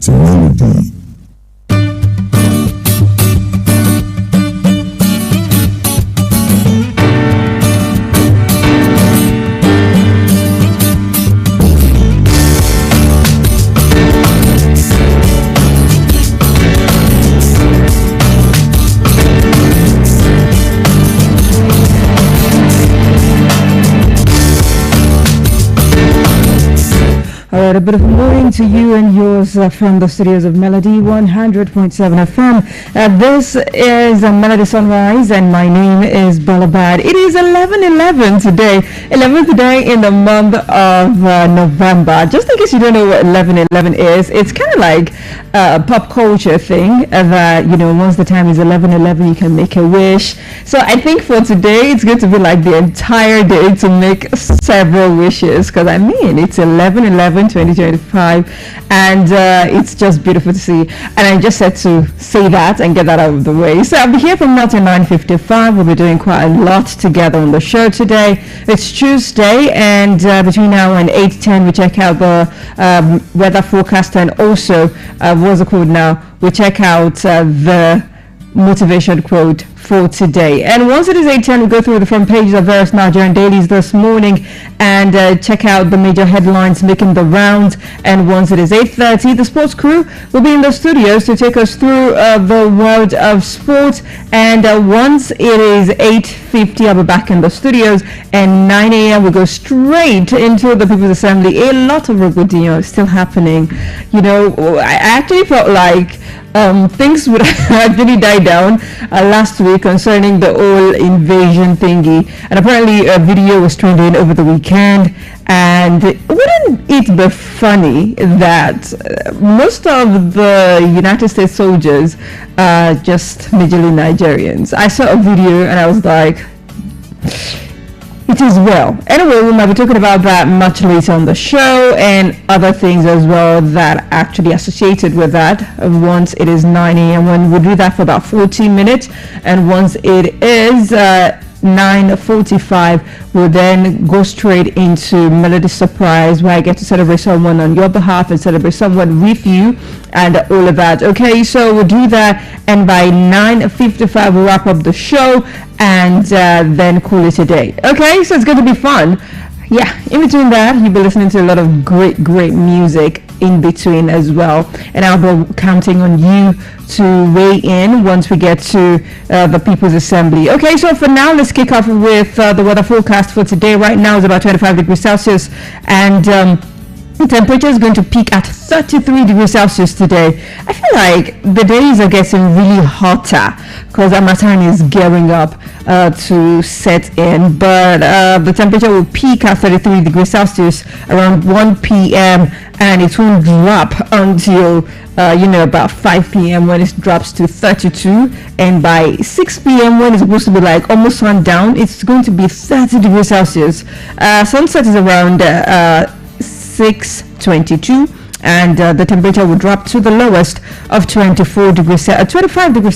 to melody. A bit of morning to you and yours from the studios of Melody 100.7 FM. This is Melody Sunrise and my name is Bolabad. It is 11:11 today, 11th day in the month of November. Just in case you don't know what 11:11 is, it's kind of like a pop culture thing that, you know, once the time is 11:11 you can make a wish. So I think for today it's going to be like the entire day to make several wishes, because I mean it's 11/11/2025 and it's just beautiful to see, and I just said to say that and get that out of the way. So I'll be here from now to 9:55. We'll be doing quite a lot together on the show today. It's Tuesday, and between now and 8:10 we check out the weather forecast, and also what's it called now, we check out the motivation quote for today. And once it is 8:10, we go through the front pages of various Nigerian dailies this morning and check out the major headlines making the rounds. And once it is 8:30, the sports crew will be in the studios to take us through the world of sport. And once it is 8:50, I'll be back in the studios, and 9 a.m. we go straight into the People's Assembly. A lot of rògbòdìyàn is still happening. You know, I actually felt like things would actually die down last week concerning the whole invasion thingy, and apparently a video was trending over the weekend. And wouldn't it be funny that most of the United States soldiers are just majorly Nigerians? I saw a video and I was like, it is well. Anyway, we might be talking about that much later on the show, and other things as well that actually associated with that once it is 9 a.m. when we'll do that for about 14 minutes, and once it is 9:45, we'll then go straight into Melody Surprise, where I get to celebrate someone on your behalf and celebrate someone with you and all of that. Okay, so we'll do that, and by 9:55 we'll wrap up the show and then call it a day. Okay, so it's going to be fun. Yeah, in between that, you'll be listening to a lot of great music in between as well, and I'll be counting on you to weigh in once we get to the People's Assembly. Okay, so for now, let's kick off with the weather forecast for today. Right now is about 25 degrees Celsius, and the temperature is going to peak at 33 degrees Celsius today. I feel like the days are getting really hotter because Harmattan is gearing up to set in, but the temperature will peak at 33 degrees Celsius around 1 p.m. and it won't drop until about 5 p.m. when it drops to 32, and by 6 p.m. when it's supposed to be like almost sundown, it's going to be 30 degrees Celsius. Sunset is around 6:22, and the temperature will drop to the lowest of 25 degrees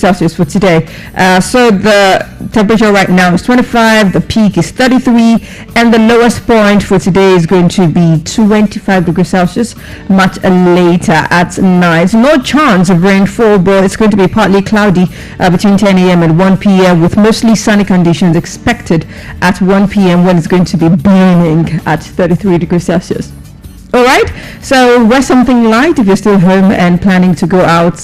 Celsius for today. So the temperature right now is 25, the peak is 33, and the lowest point for today is going to be 25 degrees Celsius much later at night. No chance of rainfall, but it's going to be partly cloudy between 10 a.m. and 1 p.m. with mostly sunny conditions expected at 1 p.m. when it's going to be burning at 33 degrees Celsius. Alright, so wear something light if you're still home and planning to go out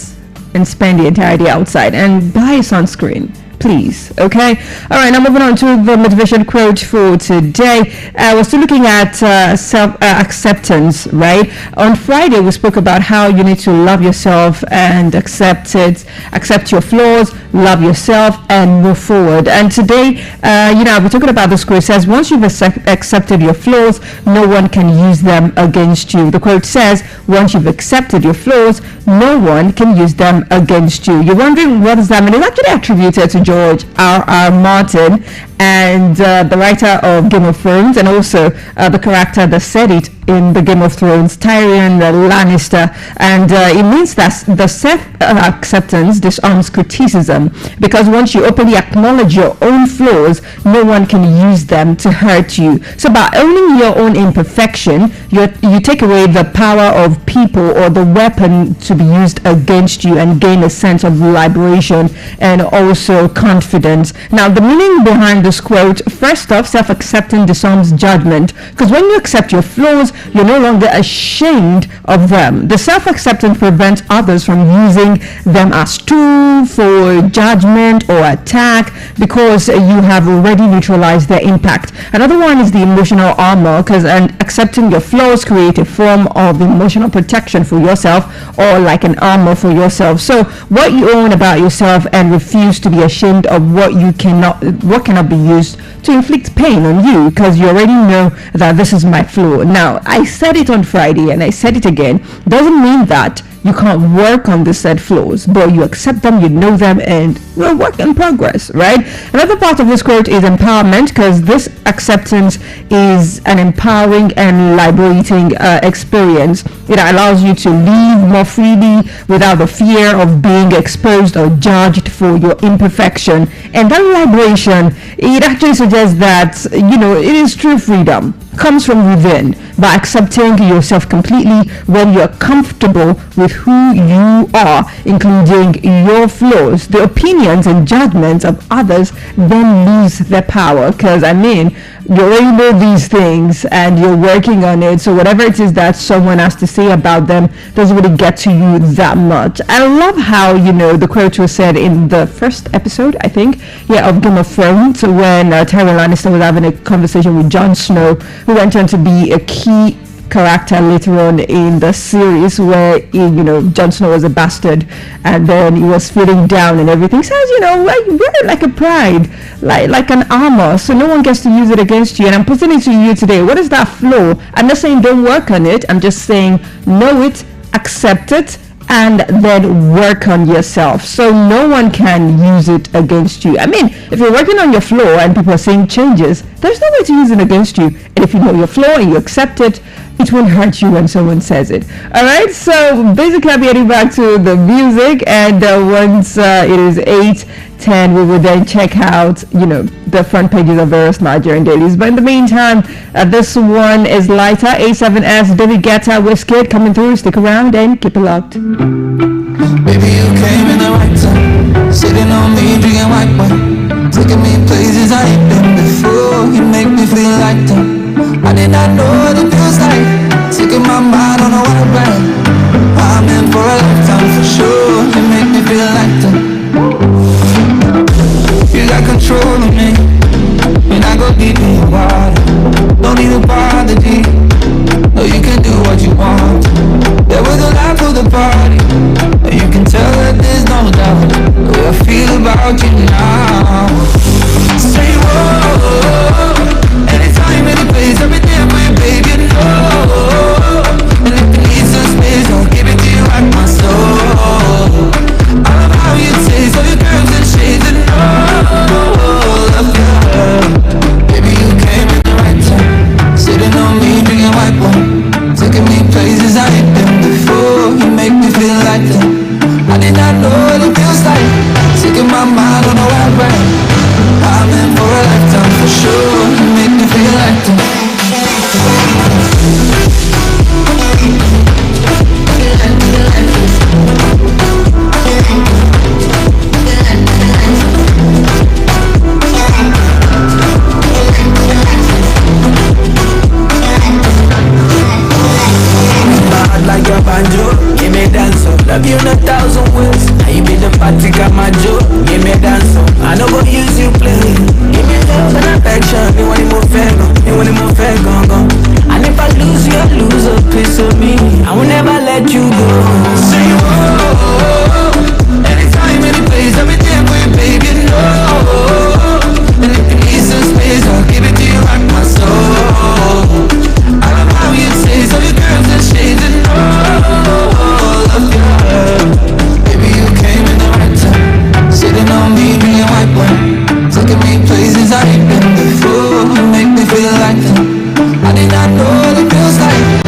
and spend the entire day outside, and buy sunscreen, please. Okay, all right, now moving on to the motivation quote for today. We're still looking at self acceptance, right? On Friday we spoke about how you need to love yourself and accept your flaws, love yourself and move forward. And today we're talking about this quote. It says, once you've accepted your flaws, no one can use them against you. The quote says, once you've accepted your flaws, no one can use them against you. You're wondering what does that mean? It's actually attributed to George R.R. Martin, and the writer of Game of Thrones, and also the character that said it in the Game of Thrones, Tyrion Lannister, and it means that the self-acceptance disarms criticism, because once you openly acknowledge your own flaws, no one can use them to hurt you. So by owning your own imperfection, you take away the power of people or the weapon to be used against you, and gain a sense of liberation and also confidence. Now, the meaning behind this quote: first off, self-acceptance disarms judgment, because when you accept your flaws, you're no longer ashamed of them. The self-acceptance prevents others from using them as tool for judgment or attack, because you have already neutralized their impact. Another one is the emotional armor, because accepting your flaws create a form of emotional protection for yourself, or like an armor for yourself. So what you own about yourself and refuse to be ashamed of what cannot be used to inflict pain on you, because you already know that this is my flaw. Now, I said it on Friday and I said it again, doesn't mean that you can't work on the said flaws, but you accept them, you know them, and you're work in progress, right? Another part of this quote is empowerment, because this acceptance is an empowering and liberating experience. It allows you to live more freely without the fear of being exposed or judged for your imperfection. And that liberation, it actually suggests that, it is true freedom comes from within, by accepting yourself completely when you're comfortable with who you are, including your flaws. The opinions and judgments of others then lose their power, because you already know these things and you're working on it, so whatever it is that someone has to say about them doesn't really get to you that much. I love how the quote was said in the first episode, I think, of Game of Thrones, when Tyrion Lannister was having a conversation with Jon Snow, who went on to be a key character later on in the series, where Jon Snow was a bastard and then he was feeling down and everything. He says, wear it like a pride, like an armor, so no one gets to use it against you. And I'm putting it to you today, what is that flaw? I'm not saying don't work on it, I'm just saying know it, accept it, and then work on yourself, so no one can use it against you. If you're working on your flaw and people are saying changes, there's no way to use it against you. And if you know your flaw and you accept it, it won't hurt you when someone says it. Alright, so basically I'll be heading back to the music, and once it is 8:10, we will then check out the front pages of various Nigerian dailies. But in the meantime, this one is lighter. A7S, David Guetta, Wizkid coming through. Stick around and keep it locked. Baby, you came in the right time, sitting on me, drinking white wine, taking me places I ain't been before. You make me feel like them. I did not know what it feels like, taking my mind on a wild ride. I'm in for a lifetime for sure. You make me feel like them. You got control of me when I go deep in your water. Don't need to bother deep. No, you can do what you want. There was a life for the party, and you can tell that there's no doubt the way I feel about you now. Say whoa, anytime, any place, everything for you, baby, you know. And if you need some space, I'll give it to you like my soul. I love how you taste, all your curves and shades, and all of your love. Baby, you came in the right time, sitting on me, drinking white wine, taking me places I ain't been before. You make me feel like that. I did not know what it feels like, taking my mind on a wild ride. I'm in for a lifetime for sure. You make me feel like that. Like your banjo, give me dance up. Love you in 1,000 ways. Now you be the party Kamajo. Give me dance up. I know go use you play. Give me love and affection. Me want it more fair, me want it more fair, gone. And if I lose you, I lose a piece of me. I will never let you go. Say whoa, anytime, any place, everything for you, baby, no. And if you need some space, I'll give it to you like my soul. I love how you taste, all your curves and shades, and all of your love. Baby, you came in the right time, sitting on me, drinking white wine, taking me places I ain't been before. You make me feel like that. I did not know what it feels like,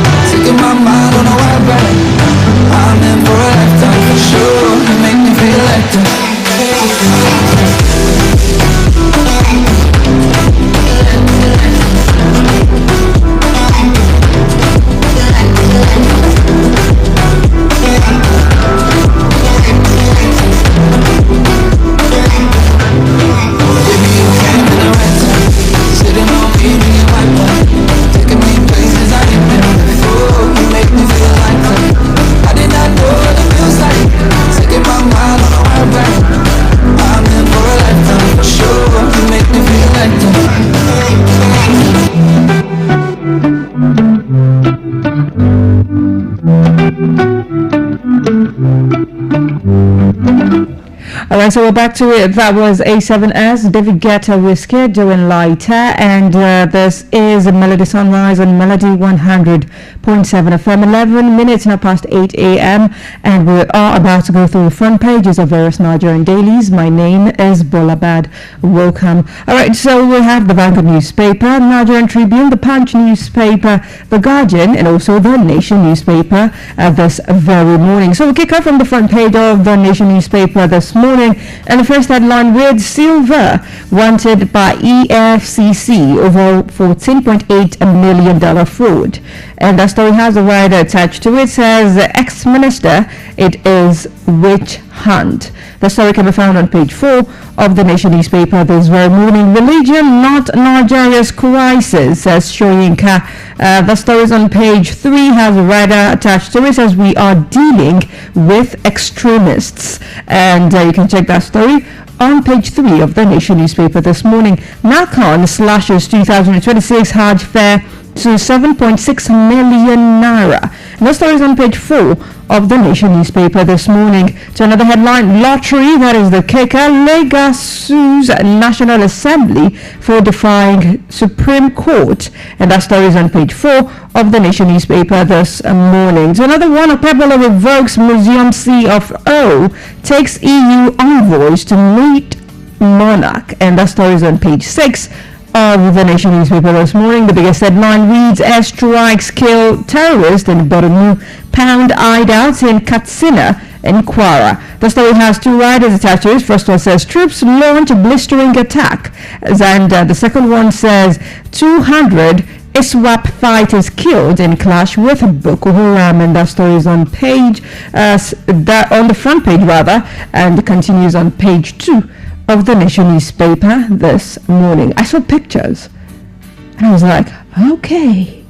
right, so we're back to it. That was A7S, David Guetta, Whiskey, doing Lighter, and this is Melody Sunrise on Melody 100.7 FM, 11 minutes now past 8 a.m., and we are about to go through the front pages of various Nigerian dailies. My name is Bolabad. Welcome. All right, so we have the Vanguard newspaper, Nigerian Tribune, the Punch newspaper, the Guardian, and also the Nation newspaper this very morning. So we'll kick off from the front page of the Nation newspaper this morning, and the first headline reads, Silver wanted by EFCC over $14.8 million fraud. And that story has a rider attached to it, says ex-minister, it is witch hunt. The story can be found on page 4 of the Nation newspaper this very morning. Religion, not Nigeria's crisis, says Shoyinka. The story is on page 3, has a rider attached to it, says we are dealing with extremists. And you can check that story on page 3 of the Nation newspaper this morning. NACON slashes 2026 Hajj fare to 7.6 million naira. And the story is on page 4 of the Nation newspaper this morning. To another headline, lottery, that is the kicker. Lagos sues National Assembly for defying Supreme Court. And that story is on page 4 of the Nation newspaper this morning. To another one, Okpebholo revokes Museum CFO, takes EU envoys to meet monarch. And that story is on page 6 of the Nation newspaper this morning. The biggest headline reads, airstrikes kill terrorists in Borno, pound hideouts in Katsina and Kwara. The story has two riders attached to it. First one says troops launch blistering attack, and the second one says 200 ISWAP fighters killed in clash with Boko Haram, and that story is on page on the front page rather, and continues on page 2 of the Nation newspaper this morning. I saw pictures and I was like, okay,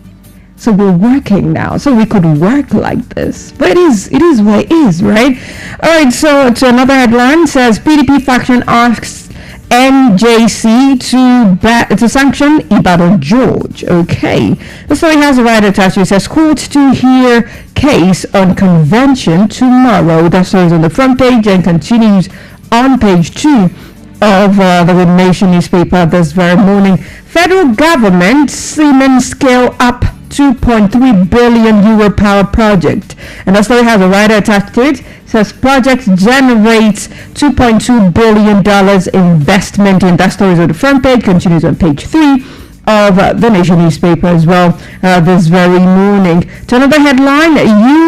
so we're working now, so we could work like this. But it is what it is, right? All right, so to another headline, says PDP faction asks NJC to sanction Ibadan George. Okay, the story has a rider attached to it. Says court to hear case on convention tomorrow. That story is on the front page and continues on page 2 of the Nation newspaper this very morning. Federal government Siemens scale up 2.3 billion euro power project, and the story has a rider attached to it. Says project generates $2.2 billion investment, and that story is on the front page, continues on page 3 of the Nation newspaper as well this very morning. To another headline,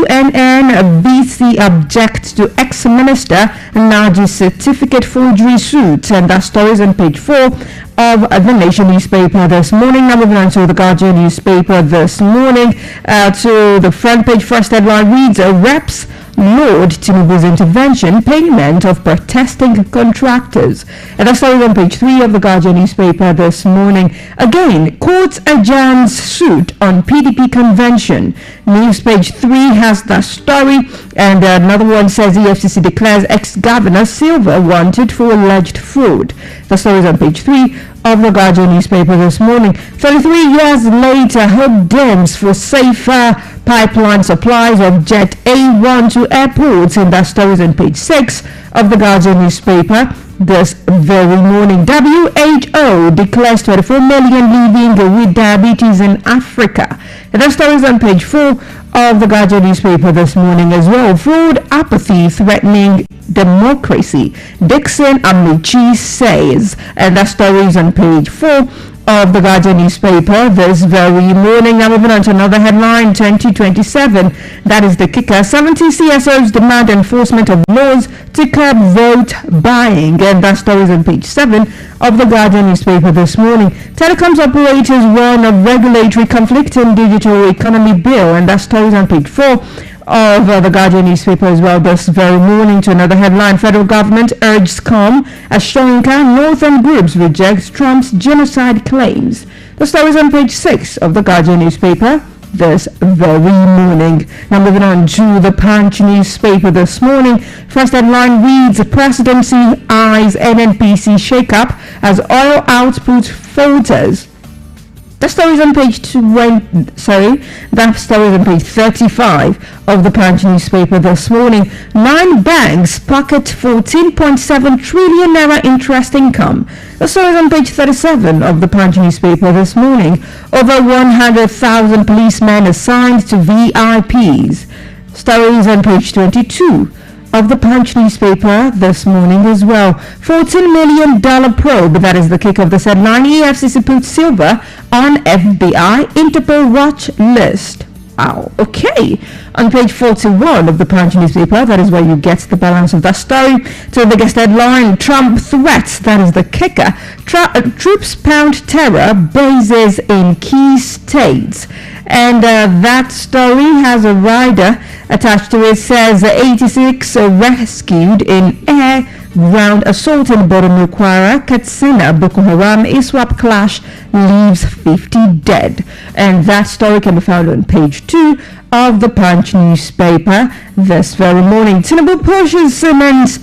UNNVC objects to ex-minister Naji's certificate forgery suit, and that story is on page 4 of the Nation newspaper this morning. Now moving on to the Guardian newspaper this morning. To the front page, first headline reads, reps Lord Tinubu's intervention payment of protesting contractors. And that's story on page 3 of the Guardian newspaper this morning. Again, court adjourns suit on PDP convention. News page 3 has that story, and another one says EFCC declares ex-governor Silva wanted for alleged fraud. The story is on page 3 of the Guardian newspaper this morning. 33 years later, hope dims for safer pipeline supplies of Jet A1 to airports, and that story is on page 6 of the Guardian newspaper this very morning. WHO declares 24 million living with diabetes in Africa, and that story is on page 4 of the Guardian newspaper this morning as well. Fraud, apathy threatening democracy, Dixon Amici says, and that story is on page 4 of the Guardian newspaper this very morning. Now moving on to another headline, 2027, that is the kicker. 70 CSOs demand enforcement of laws to curb vote buying, and that story is on page 7 of the Guardian newspaper this morning. Telecoms operators warn of regulatory conflict in digital economy bill, and that story is on page 4 of the Guardian newspaper as well this very morning. To another headline, federal government urges calm as Shoyinka northern groups reject Trump's genocide claims. The story is on page 6 of the Guardian newspaper this very morning. Now moving on to the Punch newspaper this morning. First headline reads, presidency eyes NNPC shake-up as oil output falters. That story is on page 35 of the Punch newspaper this morning. 9 banks pocket 14.7 trillion naira interest income. The story is on page 37 of the Punch newspaper this morning. Over 100,000 policemen assigned to VIPs. Story is on page 22 of the Punch newspaper this morning as well. $14 million probe, that is the kick of the headline. EFCC puts silver on FBI Interpol watch list. Wow. Okay. On page 41 of the Punch newspaper, that is where you get the balance of that story. To the biggest headline, Trump threats, that is the kicker. Troops pound terror bases in key states. And that story has a rider attached to it. Says 86 rescued in air ground assault in Borno Kwara, Katsina, Boko Haram, ISWAP clash leaves 50 dead. And that story can be found on page 2 of the Punch newspaper this very morning. Tinubu pushes Siemens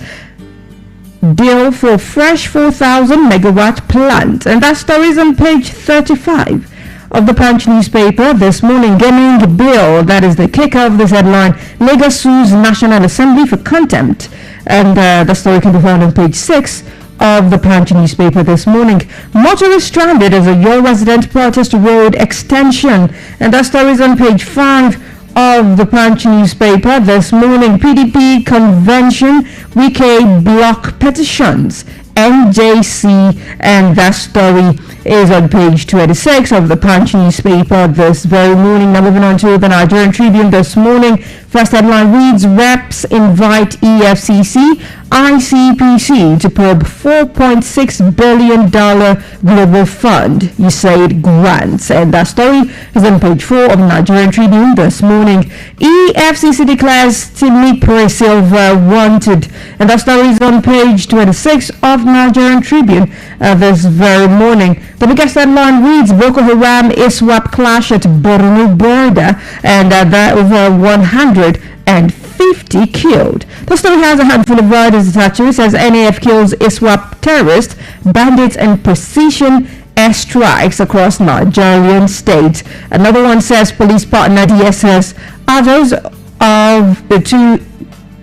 deal for fresh 4,000 megawatt plant. And that story is on page 35 of the Punch newspaper this morning. Gaming bill, that is the kicker of this headline. Lagos sues National Assembly for contempt. And the story can be found on page 6 of the Punch newspaper this morning. Motorists stranded as a Your resident protest road extension. And that story is on page 5 of the Punch newspaper this morning. PDP convention, Wike block petitions. NJC, and that story is on page 26 of the Punch newspaper this very morning. Now moving on to the Nigerian Tribune this morning. First headline reads, reps invite EFCC, ICPC to probe $4.6 billion global fund, USAID grants. And that story is on page 4 of the Nigerian Tribune this morning. EFCC declares Timmy Silva wanted. And that story is on page 26 of Nigerian Tribune this very morning. The biggest headline reads, Boko Haram ISWAP clash at Borno border, and that over 150 killed. The story has a handful of riders attached to it. It says NAF kills ISWAP terrorists, bandits and precision airstrikes across Nigerian states. Another one says police partner DSS others of the two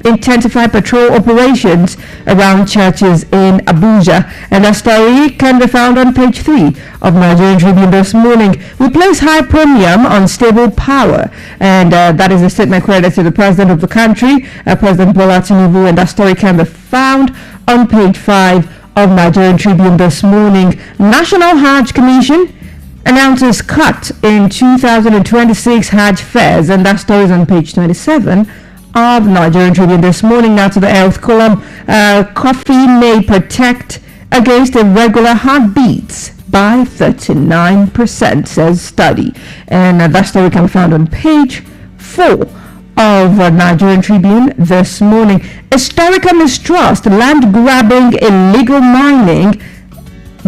intensify patrol operations around churches in Abuja. And that story can be found on page 3 of Nigerian Tribune this morning. We place high premium on stable power. And that is a statement credited to the president of the country, President Bola Tinubu. And that story can be found on page 5 of Nigerian Tribune this morning. National Hajj Commission announces cut in 2026 Hajj fares. And that story is on page 27 of Nigerian Tribune this morning. Now to the health column. Coffee may protect against irregular heartbeats by 39%, says study. And that story can be found on page 4 of Nigerian Tribune this morning. Historical mistrust, land grabbing, illegal mining,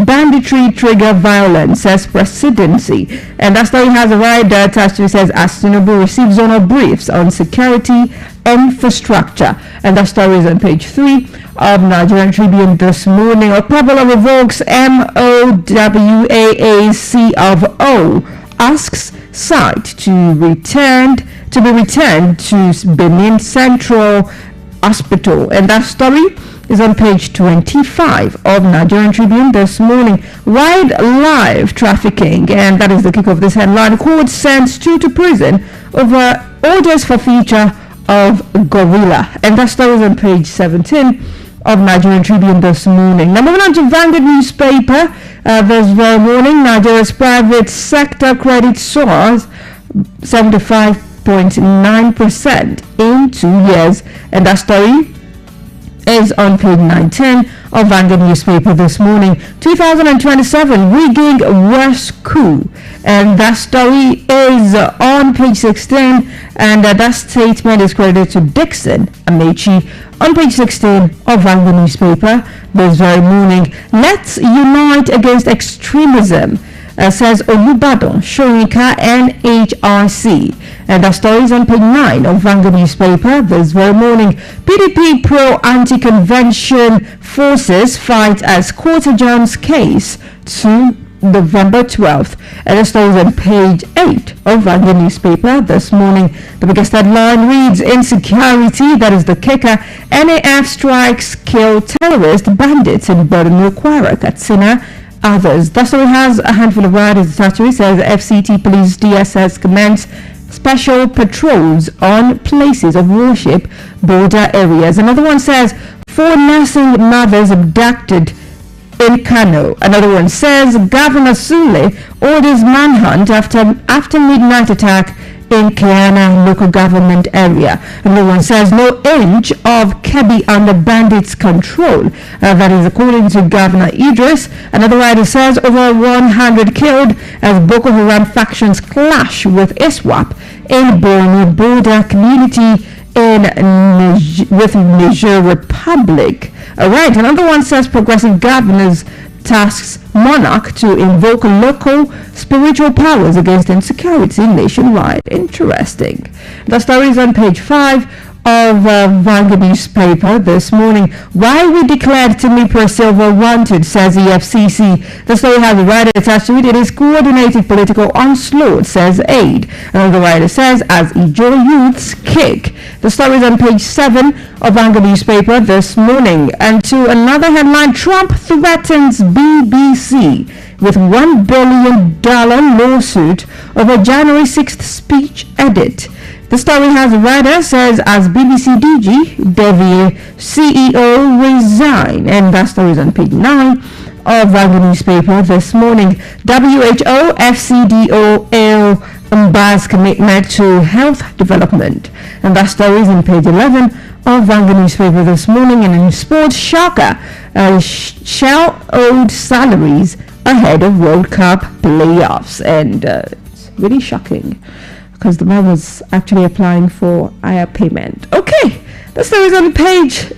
banditry trigger violence, says presidency. And that story has a rider attached to it. Says as Tinubu receives zonal briefs on security infrastructure. And that story is on page 3 of Nigerian Tribune this morning. Okwabala revokes MOWAAC of O, asks site to be returned to Benin Central Hospital. And that story is on page 25 of Nigerian Tribune this morning. Wildlife trafficking, and that is the kick of this headline. Court sends 2 to prison over orders for feature of gorilla. And that story is on page 17 of Nigerian Tribune this morning. Now moving on to Vanguard newspaper this very morning. Nigeria's private sector credit soars 75.9% in 2 years. And that story is on page 19 of Vanguard newspaper this morning. 2027 rigging worst coup, and that story is on page 16, and that statement is credited to Dixon Amechi on page 16 of Vanguard newspaper this very morning. Let's unite against extremism, says Olubadan, Shoyinka, NHRC. And the story is on page 9 of Vanguard newspaper this very morning. PDP pro-anti-convention forces fight as court adjourns case to November 12th. And the story is on page 8 of the newspaper this morning. The biggest headline reads, Insecurity, that is the kicker. NAF strikes, kill terrorist bandits in Borno, Kwara, Katsina, others. The story has a handful of riders attached to it. Says FCT Police DSS commence special patrols on places of worship, border areas. Another one says 4 nursing mothers abducted in Kano. Another one says Governor Sule orders manhunt after midnight attack in Kiana local government area. Another one says no inch of Kebbi under bandits control. That is according to Governor Idris. Another writer says over 100 killed as Boko Haram factions clash with ISWAP in Borno border community with Niger Republic. Alright, another one says progressive governors tasks monarch to invoke local spiritual powers against insecurity nationwide. Interesting. The story is on page 5 of Vanguard newspaper this morning. Why we declared Timipur Silva wanted, says EFCC. The story has a writer attached to it. It is coordinated political onslaught, says aide. Another writer says, as Ijo youths kick. The story is on page 7 of Vanguard newspaper this morning. And to another headline, Trump threatens BBC with $1 billion lawsuit over January 6th speech edit. The story has a writer says as BBC DG, Devi CEO resign, and that story is on page 9 of Vanguard newspaper this morning. WHO FCDO unbiased commitment to health development, and that story is on page 11 of Vanguard newspaper this morning. And in sports, shocker, Shell owed salaries ahead of World Cup playoffs, and it's really shocking because the man was actually applying for higher payment. Okay, the story is on page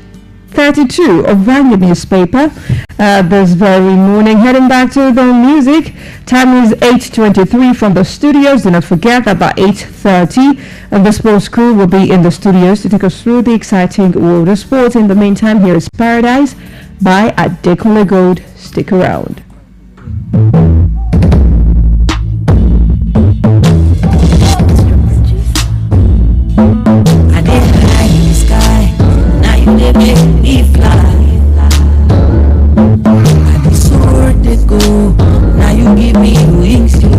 32 of Vanguard newspaper this very morning. Heading back to the music, time is 8:23 from the studios. Do not forget that by 8:30 the sports crew will be in the studios to take us through the exciting world of sports. In the meantime, here is Paradise by Adekunle Gold. Stick around. They make me fly. I be soar to go. Now you give me wings too.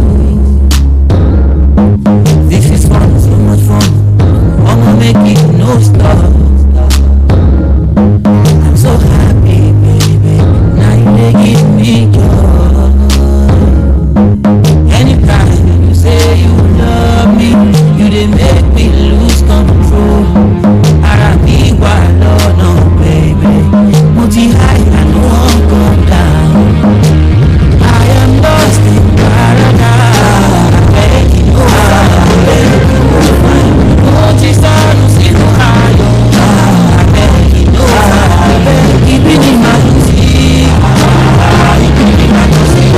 This is fun, so much fun. I'ma make it no stop. I'm so happy, baby. Now you they give me joy. Anytime you say you love me, you they make me lose control. No, baby, multi high and won't go down. I am lost in paradise. Making multi stars in Ohio. Making keep it in my music. Keep it in my music.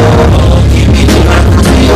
Keep it in my music.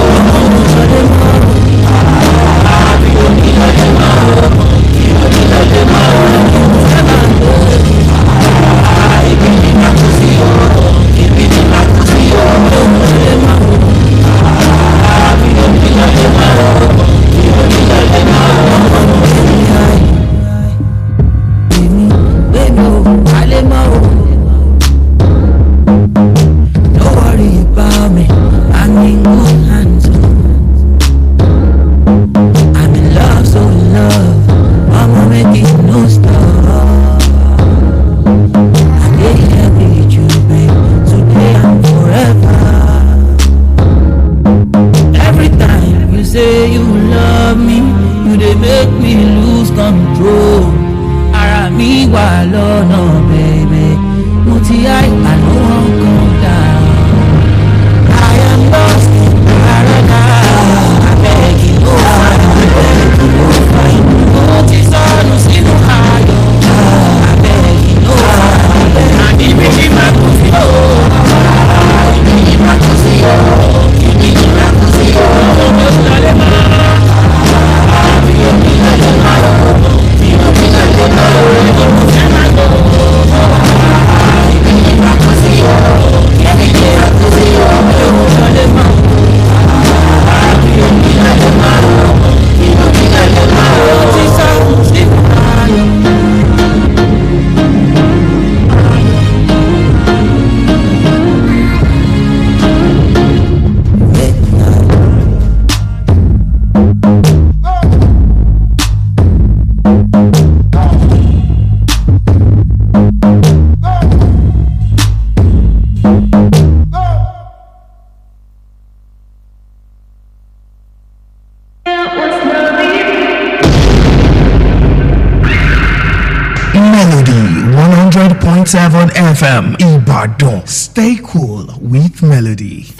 100.7 FM Ibadan. Stay cool with Melody.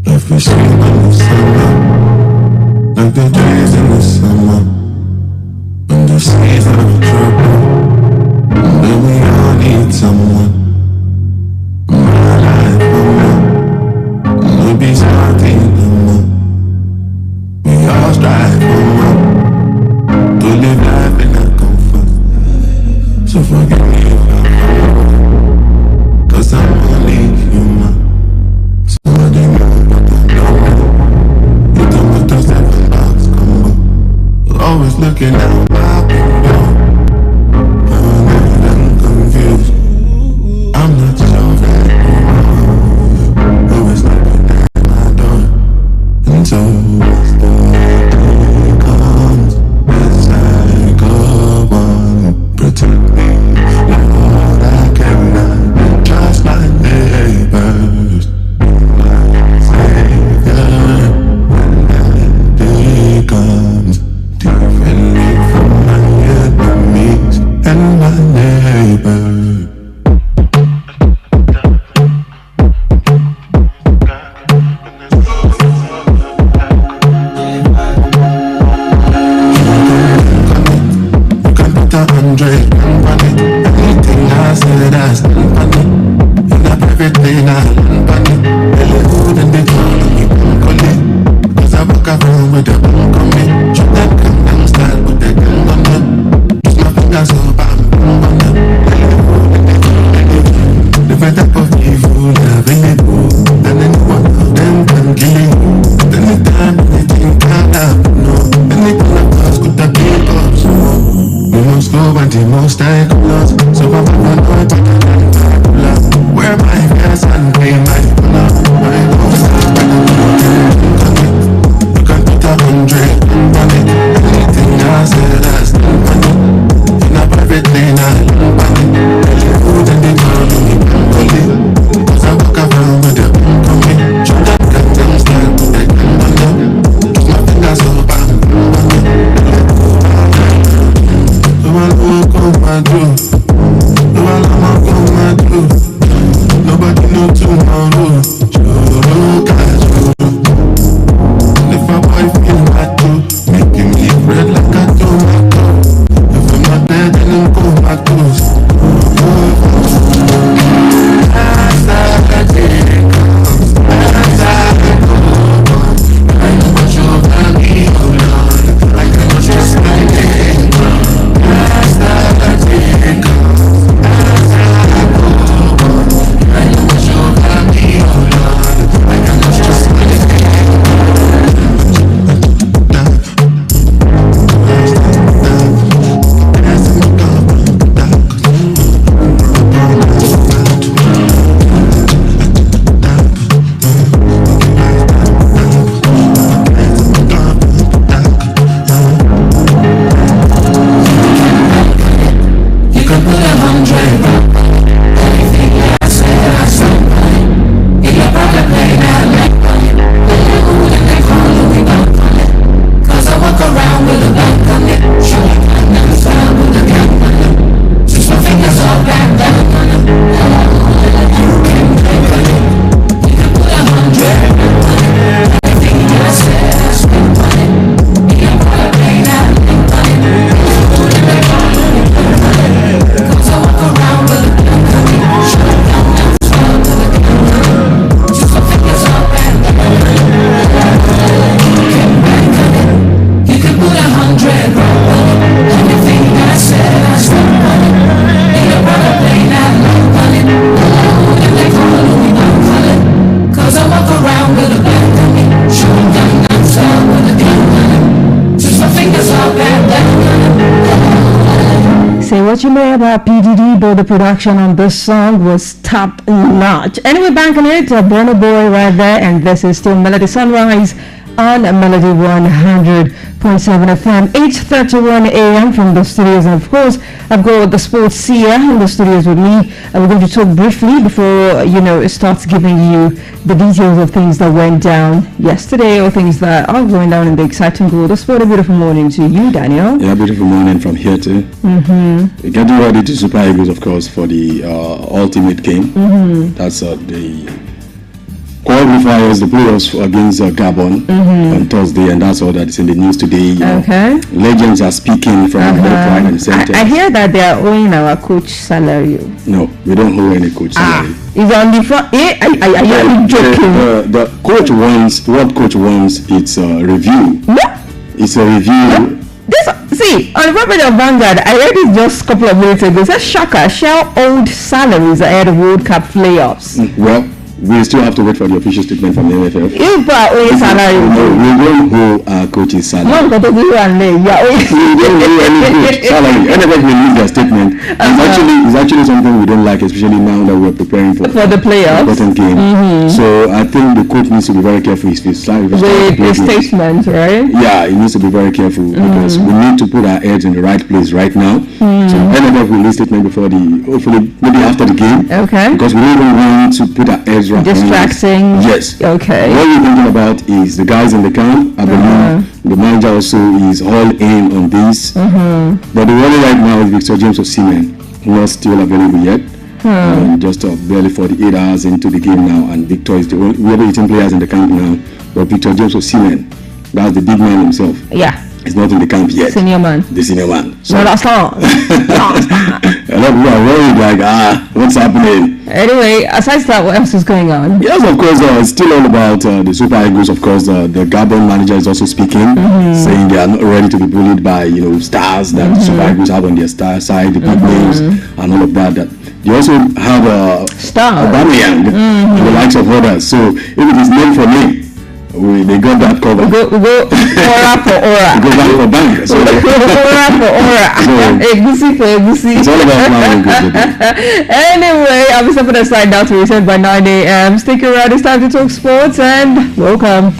If we sleep in the summer, like the trees in the summer, when the seas are in trouble, then we all need someone. My life, no be starting no more. We all strive for more, to live life in a comfort. So forgive me if I'm wrong, 'cause I'm only human. So I didn't know what I know. You don't put those seven box combo. You're always looking out my window. I'm confused. I'm not sure that you know. Always looking at my door. And so as the day comes, as I go on, protect me, Lord, I cannot trust my neighbors. Comes defend me from my enemies and my neighbor. You can put 100 on it. Anything I said, I stand on it. In a private plane, I land on it. Really good and they call me Bungle. I walk around with a bunk on me. Shoot that gun down, start with the gun on me. Use my fingers up, I'm on them. Different type of evil available, and any one of them can kill you. Anytime, anything can happen, no. Anything of us could have been up, so we must go and the most I come out. So I'm not going to where my fears and pay my honor. My hopes are 100 on it. Anything I said, I stand on it. In a private lane, I land on it. Really good and they call me Bungle. 'Cause I walk around with a bunk on me. Shoot that gun down, start with the gun on it. Use my fingers up, I'm on it. So I look on my dream. So I look on my dream. Nobody know tomorrow. Look at you. If a boy feel bad too, make him eat bread like a tomato. If I'm not dead, then I'm go back to as I take comes, as I go on. I know what you're planning, oh Lord. I cannot just my name. As I take comes, as I go on. I know what you're planning, oh Lord. I cannot just my name. Say what you may about PDD, but the production on this song was top notch. Anyway, back on it, Burna Boy right there, and this is still Melody Sunrise on Melody 100.7 FM, 8:31 a.m. from the studios. And of course, I've got the sports seer in the studios with me. We're going to talk briefly before, it starts giving you the details of things that went down yesterday or things that are going down in the exciting world of sport. A beautiful morning to you, Daniel. Yeah, beautiful morning from here too. Getting ready to Super Eagles, of course, for the ultimate game. That's the qualifiers, the playoffs against Gabon on Thursday, and that's all that is in the news today. Okay. Legends are speaking from left, right, and center. I hear that they are owing our coach salary. No, we don't owe any coach salary. He's on the front. Are you joking? The coach wants, what coach wants, it's a review. What? It's a review. See, on the property of Vanguard, I read it just a couple of minutes ago. It says Shaka shall owed salaries ahead of World Cup playoffs. Well, we still have to wait for the official statement from the NFF. You are owing salary. No, we don't owe our coach's salary. No, but you and me, you are owing. We don't owe any coach salary. NFF will release their statement. It's actually something we don't like, especially now that we're preparing for the playoffs. Important game. So I think the coach needs to be very careful if he's with the statement, right? Yeah, he needs to be very careful because we need to put our heads in the right place right now. So NFF will release statement before hopefully maybe after the game. Okay. Because we don't want to put our heads right. Distracting. Yes. Okay. What we're thinking about is the guys in the camp. I believe the manager also is all in on this. But the worry right now is Victor James Osimhen, not still available yet. Just barely 48 hours into the game now, and Victor is the only 18 players in the camp now. But Victor James Osimhen, that's the big man himself. Yeah. He's not in the camp yet. Senior man. The senior man. So that's all. A lot of people are worried, like, what's happening? Anyway, aside that, what else is going on? Yes, of course, it's still all about the Super Eagles. Of course, the Gabon manager is also speaking, saying they are not ready to be bullied by, stars that the Super Eagles have on their star side, the big names, and all of that. They also have a star, Aubameyang, and the likes of others. So if it is named for me, they got that covered. We go aura for aura. Go back for bank. So aura for aura. Egusi for egusi. It's all about planning. Anyway, I'll be stepping aside now to return by 9 a.m. Stick around. It's time to talk sports and welcome.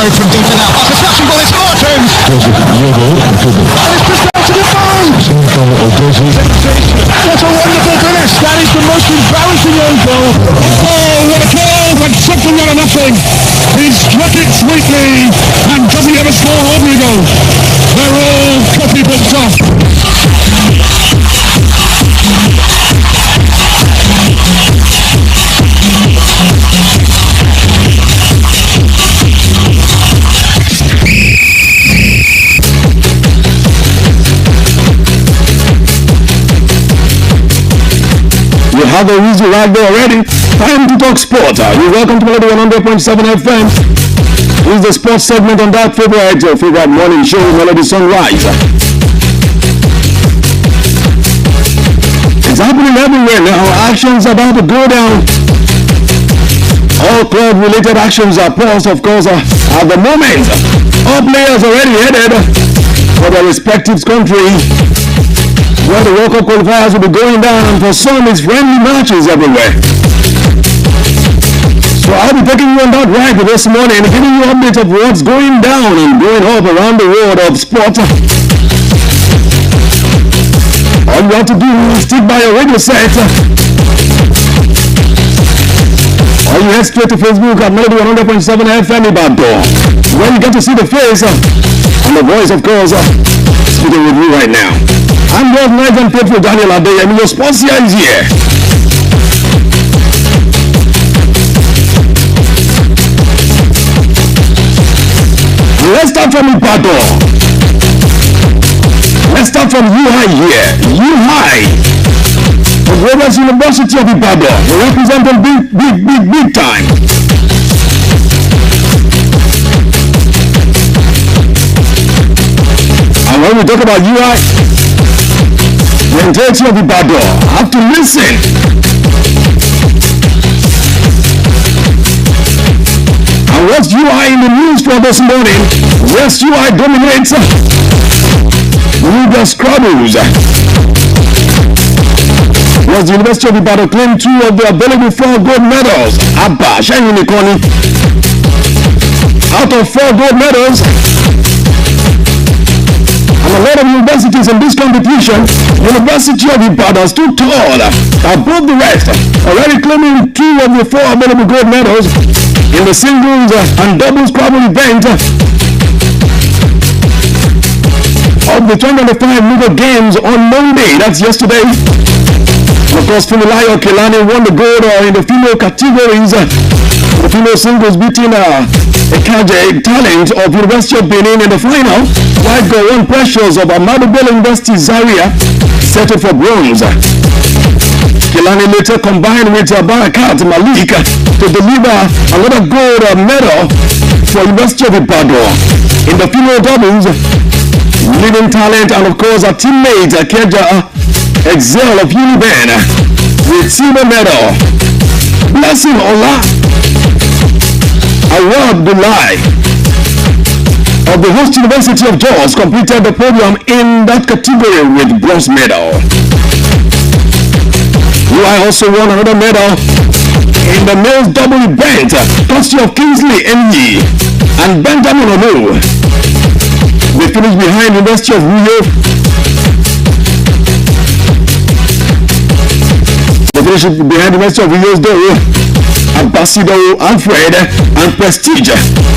From deep and out. That's a flashing ball. It's Martin. And it's just out to the phone. What a wonderful finish. That is the most embarrassing own goal. Oh, what a goal. But something out of nothing. He struck it sweetly. And does he ever score ordinary goals? They're all copybooks off. You have a reason right there already. Time to talk sport. You're welcome to Melody 100.7 FM. This is the sports segment on that favorite morning show, Melody Sunrise. It's happening everywhere now. Actions about to go down. All club-related actions are paused, of course, at the moment. All players already headed for their respective country, where the World Cup qualifiers will be going down, and for some it's friendly matches everywhere. So I'll be taking you on that ride this morning, giving you updates of what's going down and going up around the world of sport. All you have to do is stick by your radio set. Or you head straight to Facebook at Melody 100.7 FM Ibadan, where you get to see the face and the voice, of course, speaking with me right now. I'm your nice and faithful Daniel Adey, and your sponsor is here. Let's start from Ibadan. Let's start from UI here. UI, the Rivers University of Ibadan. They represent them big time. And when we talk about UI, the entirety of Ibadan have to listen West UI in the news for this morning. West UI dominates with the Scrabbles. West University of Ibadan claimed 2 of the available 4 gold medals. Abba, Shine Unicorn. Out of 4 gold medals, and a lot of universities in this competition, University of Ibadan stood tall above the rest, already claiming 2 of the 4 available gold medals in the singles and doubles Scrabble event of the 2025 Legal Games on Monday. That's yesterday. And of course, Fumilayo Kelani won the gold in the female categories. The female singles beating Ekaje Talent of University of Benin in the final. White girl won Precious of Ahmadu Bello University Zaria settled for bronze. Kelani later combined with Barakat Malik to deliver another gold medal for University of Ibadan. In the female doubles, Living Talent and of course a teammate Keja Excel of Uniben with silver medal. Blessing Ola Award Dulai of the host University of Jos completed the podium in that category with bronze medal. UI also won another medal in the males double event, courtesy of Kingsley Enyi and Benjamin Onu. They finished behind University of Rio. They finished behind University of Rio's Doro, Ambassador Alfred and Prestige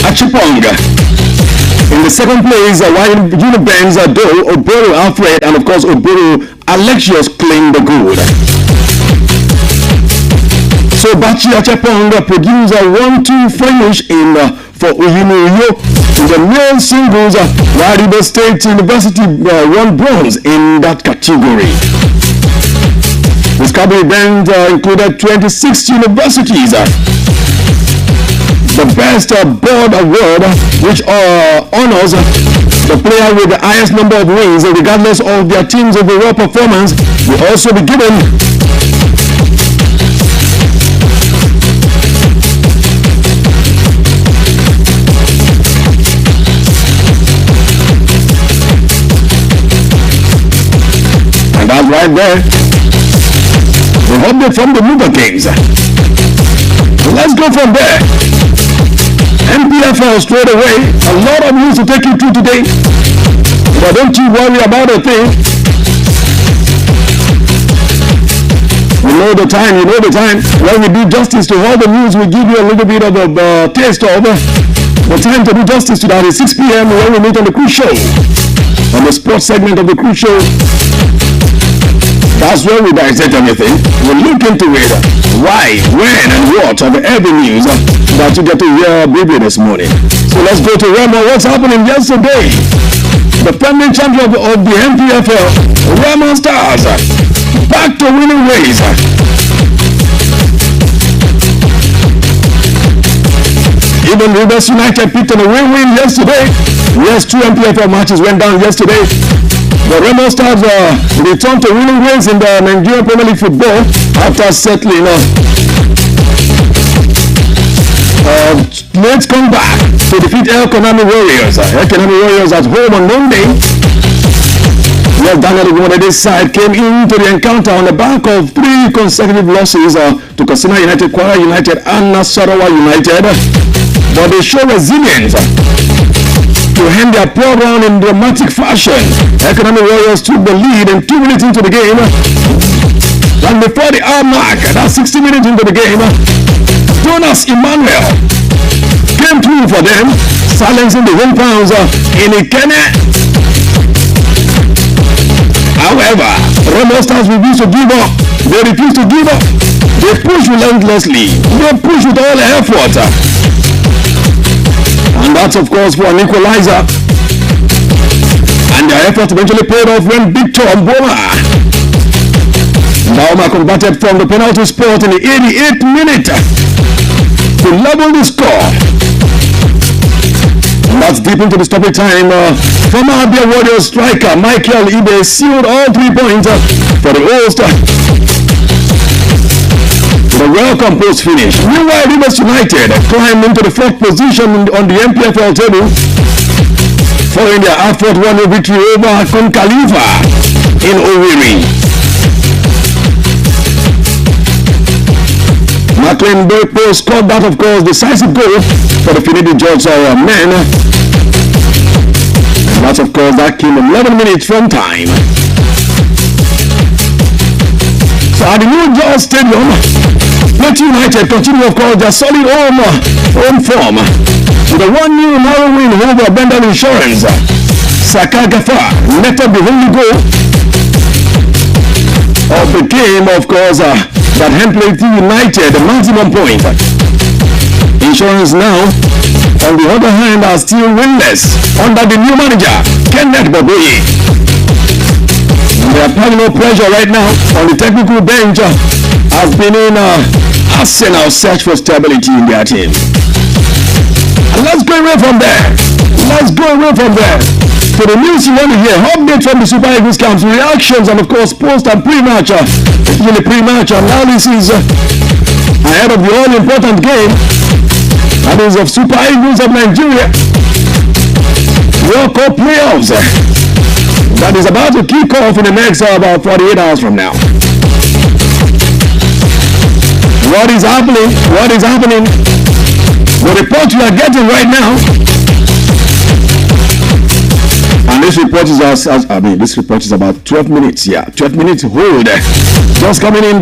Achipong. In the second place, while Uniben's Do, Oboro Alfred and of course Oboro Alexios claimed the gold. So Bachi Achipong produced a 1-2 finish for Uyumuyo in the male singles, while River State University won bronze in that category. The Scrabble event included 26 universities. The best board award, which honors the player with the highest number of wins, regardless of their team's overall performance, will also be given. And that's right there. The update from the Luba Games. Let's go from there. MPFL straight away. A lot of news to take you through today. But don't you worry about a thing. You know the time. When we do justice to all the news, we give you a little bit of a taste of the time to do justice to that is 6 p.m. when we meet on the cruise show. On the sports segment of the cruise show. That's where we dissect everything. We look into it. Why, when, and what are the avenues that you get to hear briefly this morning. So let's go to Remo. What's happening yesterday? The defending champion of the MPFL, Remo Stars, back to winning ways. Even Rivers United picked on a win-win yesterday. Yes, 2 MPFL matches went down yesterday. The Remo Stars returned to winning ways in the Nigerian Premier League football after settling let's come back to defeat El Kanami Warriors. El Kanami Warriors at home on Monday. Yes, Daniel Igbomodede's side came into the encounter on the back of 3 consecutive losses to Katsina United, Kwara United and Nasarawa United. But they show resilience to end their poor run in dramatic fashion. Economic Warriors took the lead in 2 minutes into the game. And before the hour mark, that's 60 minutes into the game, Jonas Emmanuel came through for them, silencing the homegrounds in Ikene. However, Remo Stars refused to give up. They refused to give up. They push relentlessly. They push with all their effort. And that's of course for an equalizer. And their effort eventually paid off when Victor Mboma converted from the penalty spot in the 88th minute to level the score. And that's deep into the stoppage time. Former Abia Warriors striker Michael Ibe sealed all 3 points for the host. The The well-composed finish. Meanwhile, Rivers United climbed into the 4th position on the MPFL table following their hard-fought 1-0 victory over Kon Khalifa in Owerri. McLean Berpo scored that, of course, decisive goal for the Finidi George men. And that, of course, that came 11 minutes from time. So at the New George Stadium, Plateau United continue, of course, their solid home form with a 1-0 narrow win over Bendel Insurance. Saka Gafar netted the only goal of the game, of course, that helped Plateau United the maximum point. Insurance now, on the other hand, are still winless under the new manager, Kenneth Boboye. They are applying no pressure right now on the technical bench has been in Arsenal search for stability in their team. And let's go away from there. To the news you want to hear, update from the Super Eagles camps, reactions, and of course post and pre-match, especially pre-match analysis ahead of the all-important game, that is of Super Eagles of Nigeria World Cup playoffs. That is about to kick off in the next about 48 hours from now. What is happening? The report you are getting right now, and this report is this report is about 12 minutes. Yeah, 12 minutes hold. Just coming in.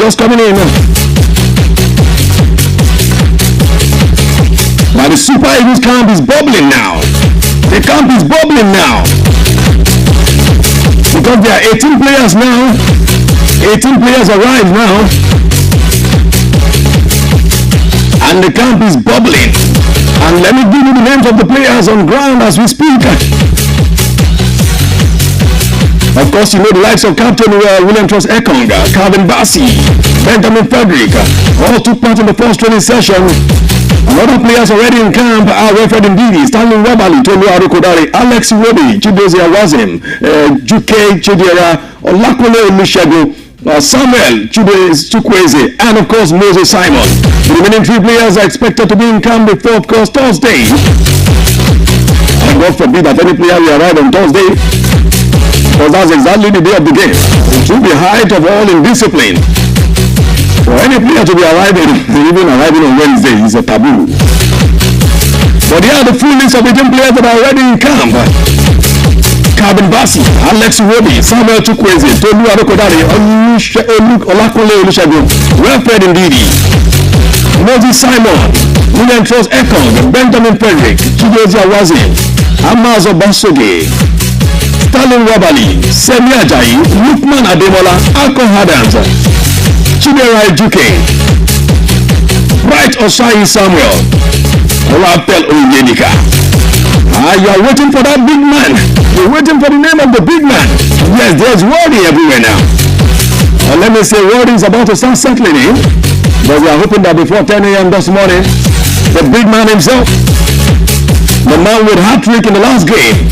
Now the Super Eagles camp is bubbling now. The camp is bubbling now. Because there are 18 players now. 18 players arrived now. And the camp is bubbling. And let me give you the names of the players on ground as we speak. Of course, you know the likes of Captain William Trust Ekong, Calvin Bassi, Benjamin Frederick, all took part in the first training session. Other players already in camp are Wilfred Ndidi, Stanley Wabali, Tolu Arukodare, Alex Iwobi, Chidozie Awazim, Juke Chidera, Olakole Olusegun, Samuel Chukwueze, and of course Moses Simon. The remaining 3 players are expected to be in camp before, of course, Thursday. And God forbid that any player will arrive on Thursday, because that's exactly the day of the game. It will be height of all indiscipline. For any player to be arriving, even arriving on Wednesday, is a taboo. But here are the full list of 18 players that are already in camp. Calvin Bassi, Alex Iwobi, Samuel Chukwueze, Tolu Arokodare, Olakole Olusegun, Wilfred Ndidi, Moses Simon, William Trust Ekong, Benjamin Frederick, Chidozie Awazim, Amaz Obasoge, Stanley Wabali, Semi Ajayi, Lukman Ademola, Akon Adams, Chidera Ejuke, Bright Osai Samuel, Rapel Onyenika. You are waiting for that big man. You're waiting for the name of the big man. Yes, there's worry everywhere now. Let me say, worry is about to start settling in. But we are hoping that before 10 a.m. this morning, the big man himself, the man with hat-trick in the last game,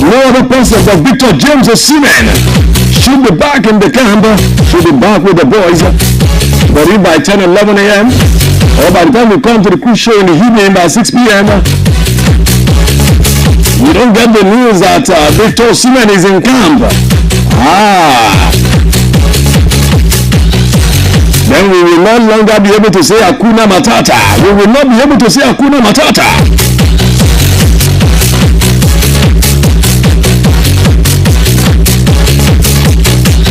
no other person but Victor James Osimhen, should be back in the camp, should be back with the boys. But if by 10, 11 a.m., or by the time we come to the cruise show in the evening by 6 p.m., you don't get the news that Victor Osimhen is in camp. Then we will no longer be able to say Hakuna Matata. We will not be able to say Hakuna Matata.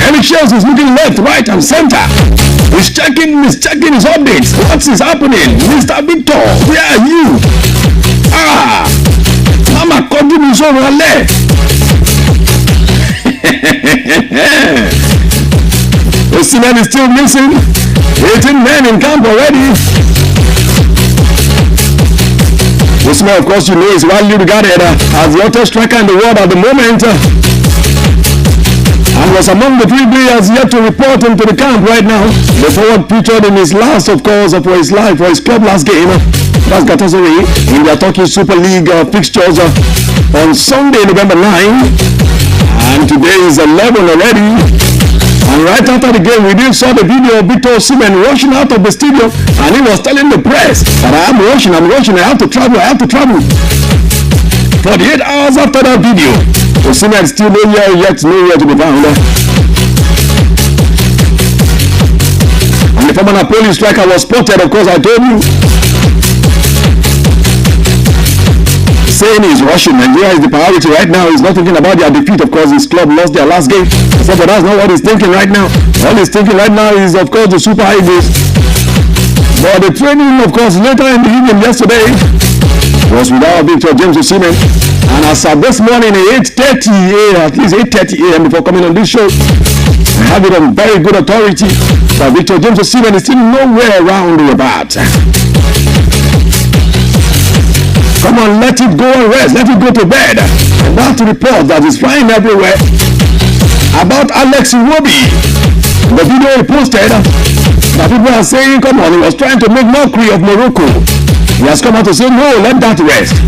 Eric Shields is looking left, right, and center. He's checking his updates. What is happening? Mr. Victor, where are you? Mama couldn't be so left. The Osimhen is still missing. 18 men in camp already. Osimhen, of course, you know, is widely regarded as the hottest striker in the world at the moment. And was among the 3 players yet to report into the camp right now. The forward featured in his last, of course, for his club last game. That's Galatasaray in their Turkish Super League fixtures on Sunday, November 9. And today is 11 already. And right after the game, we did saw the video of Victor Osimhen rushing out of the stadium, and he was telling the press that I'm rushing, I have to travel. 48 hours after that video, Osimhen still nowhere to be found. And the former Napoli striker was spotted, of course, I told you. Saying he's rushing. Nigeria is the priority right now. He's not thinking about their defeat. Of course, his club lost their last game. So, but that's not what he's thinking right now. All he's thinking right now is, of course, the Super Eagles. But the training, of course, later in the evening yesterday was without Victor James Osimhen. And as of this morning at 8:30 a.m., at least 8:30 a.m. before coming on this show, I have it on very good authority that Victor James Osimhen is still nowhere around the bat. Come on, let it go and rest. Let it go to bed. And that report that is flying everywhere about Alex Iwobi. The video he posted, that people are saying, come on, he was trying to make mockery of Morocco. He has come out to say, no, let that rest.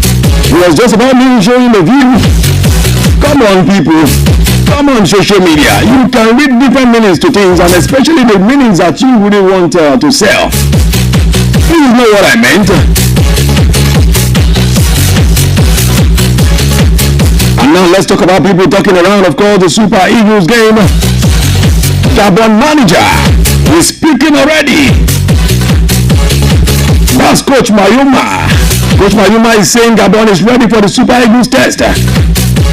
It was just about me showing the view. Come on, people. Come on, social media. You can read different meanings to things, and especially the meanings that you really want to sell. This is not what I meant. And now let's talk about people talking around, of course, the Super Eagles game. Gabon manager is speaking already. That's Coach Mayuma. Coach Mayuma is saying Gabon is ready for the Super Eagles test.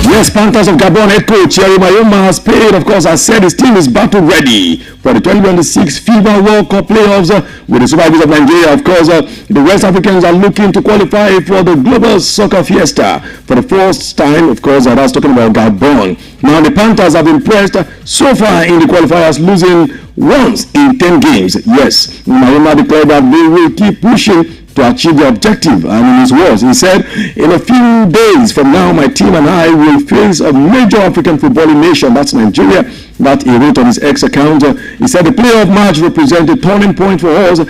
Yes, Panthers of Gabon head coach Thierry Mayuma has paid, of course, has said his team is battle ready for the 2026 FIBA World Cup playoffs with the Super Eagles of Nigeria. Of course, the West Africans are looking to qualify for the Global Soccer Fiesta for the first time. Of course, that's talking about Gabon. Now, the Panthers have impressed so far in the qualifiers, losing once in 10 games. Yes, Mayuma declared that they will keep pushing to achieve the objective, and in his words, he said, in a few days from now, my team and I will face a major African footballing nation, that's Nigeria. That he wrote on his X account. He said the playoff match represents a turning point for us, and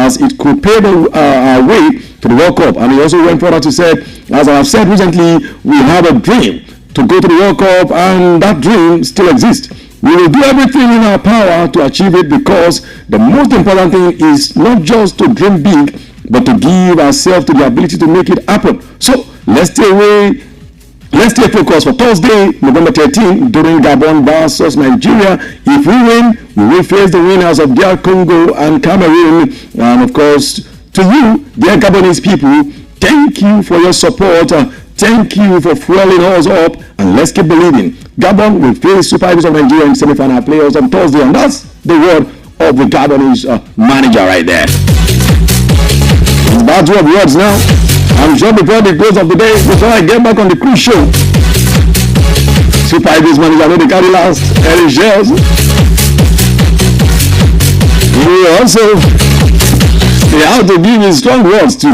as it could pave our way to the World Cup. And he also went further to say, as I have said recently, we have a dream to go to the World Cup, and that dream still exists. We will do everything in our power to achieve it, because the most important thing is not just to dream big, but to give ourselves to the ability to make it happen. So let's stay focused for Thursday, November 13, during Gabon versus Nigeria. If we win, we will face the winners of DR Congo and Cameroon. And of course, to you, dear Gabonese people, thank you for your support. Thank you for fueling us up, and let's keep believing. Gabon will face Super Eagles of Nigeria in semi-final players on Thursday, and that's the word of the Gabonese manager right there. It's about 2 words now. I'm sure before the close of the day, before I get back on the cruise show, Super Eagles manager, I know they carry last, Eric Shares. He also, they have to give his strong words too.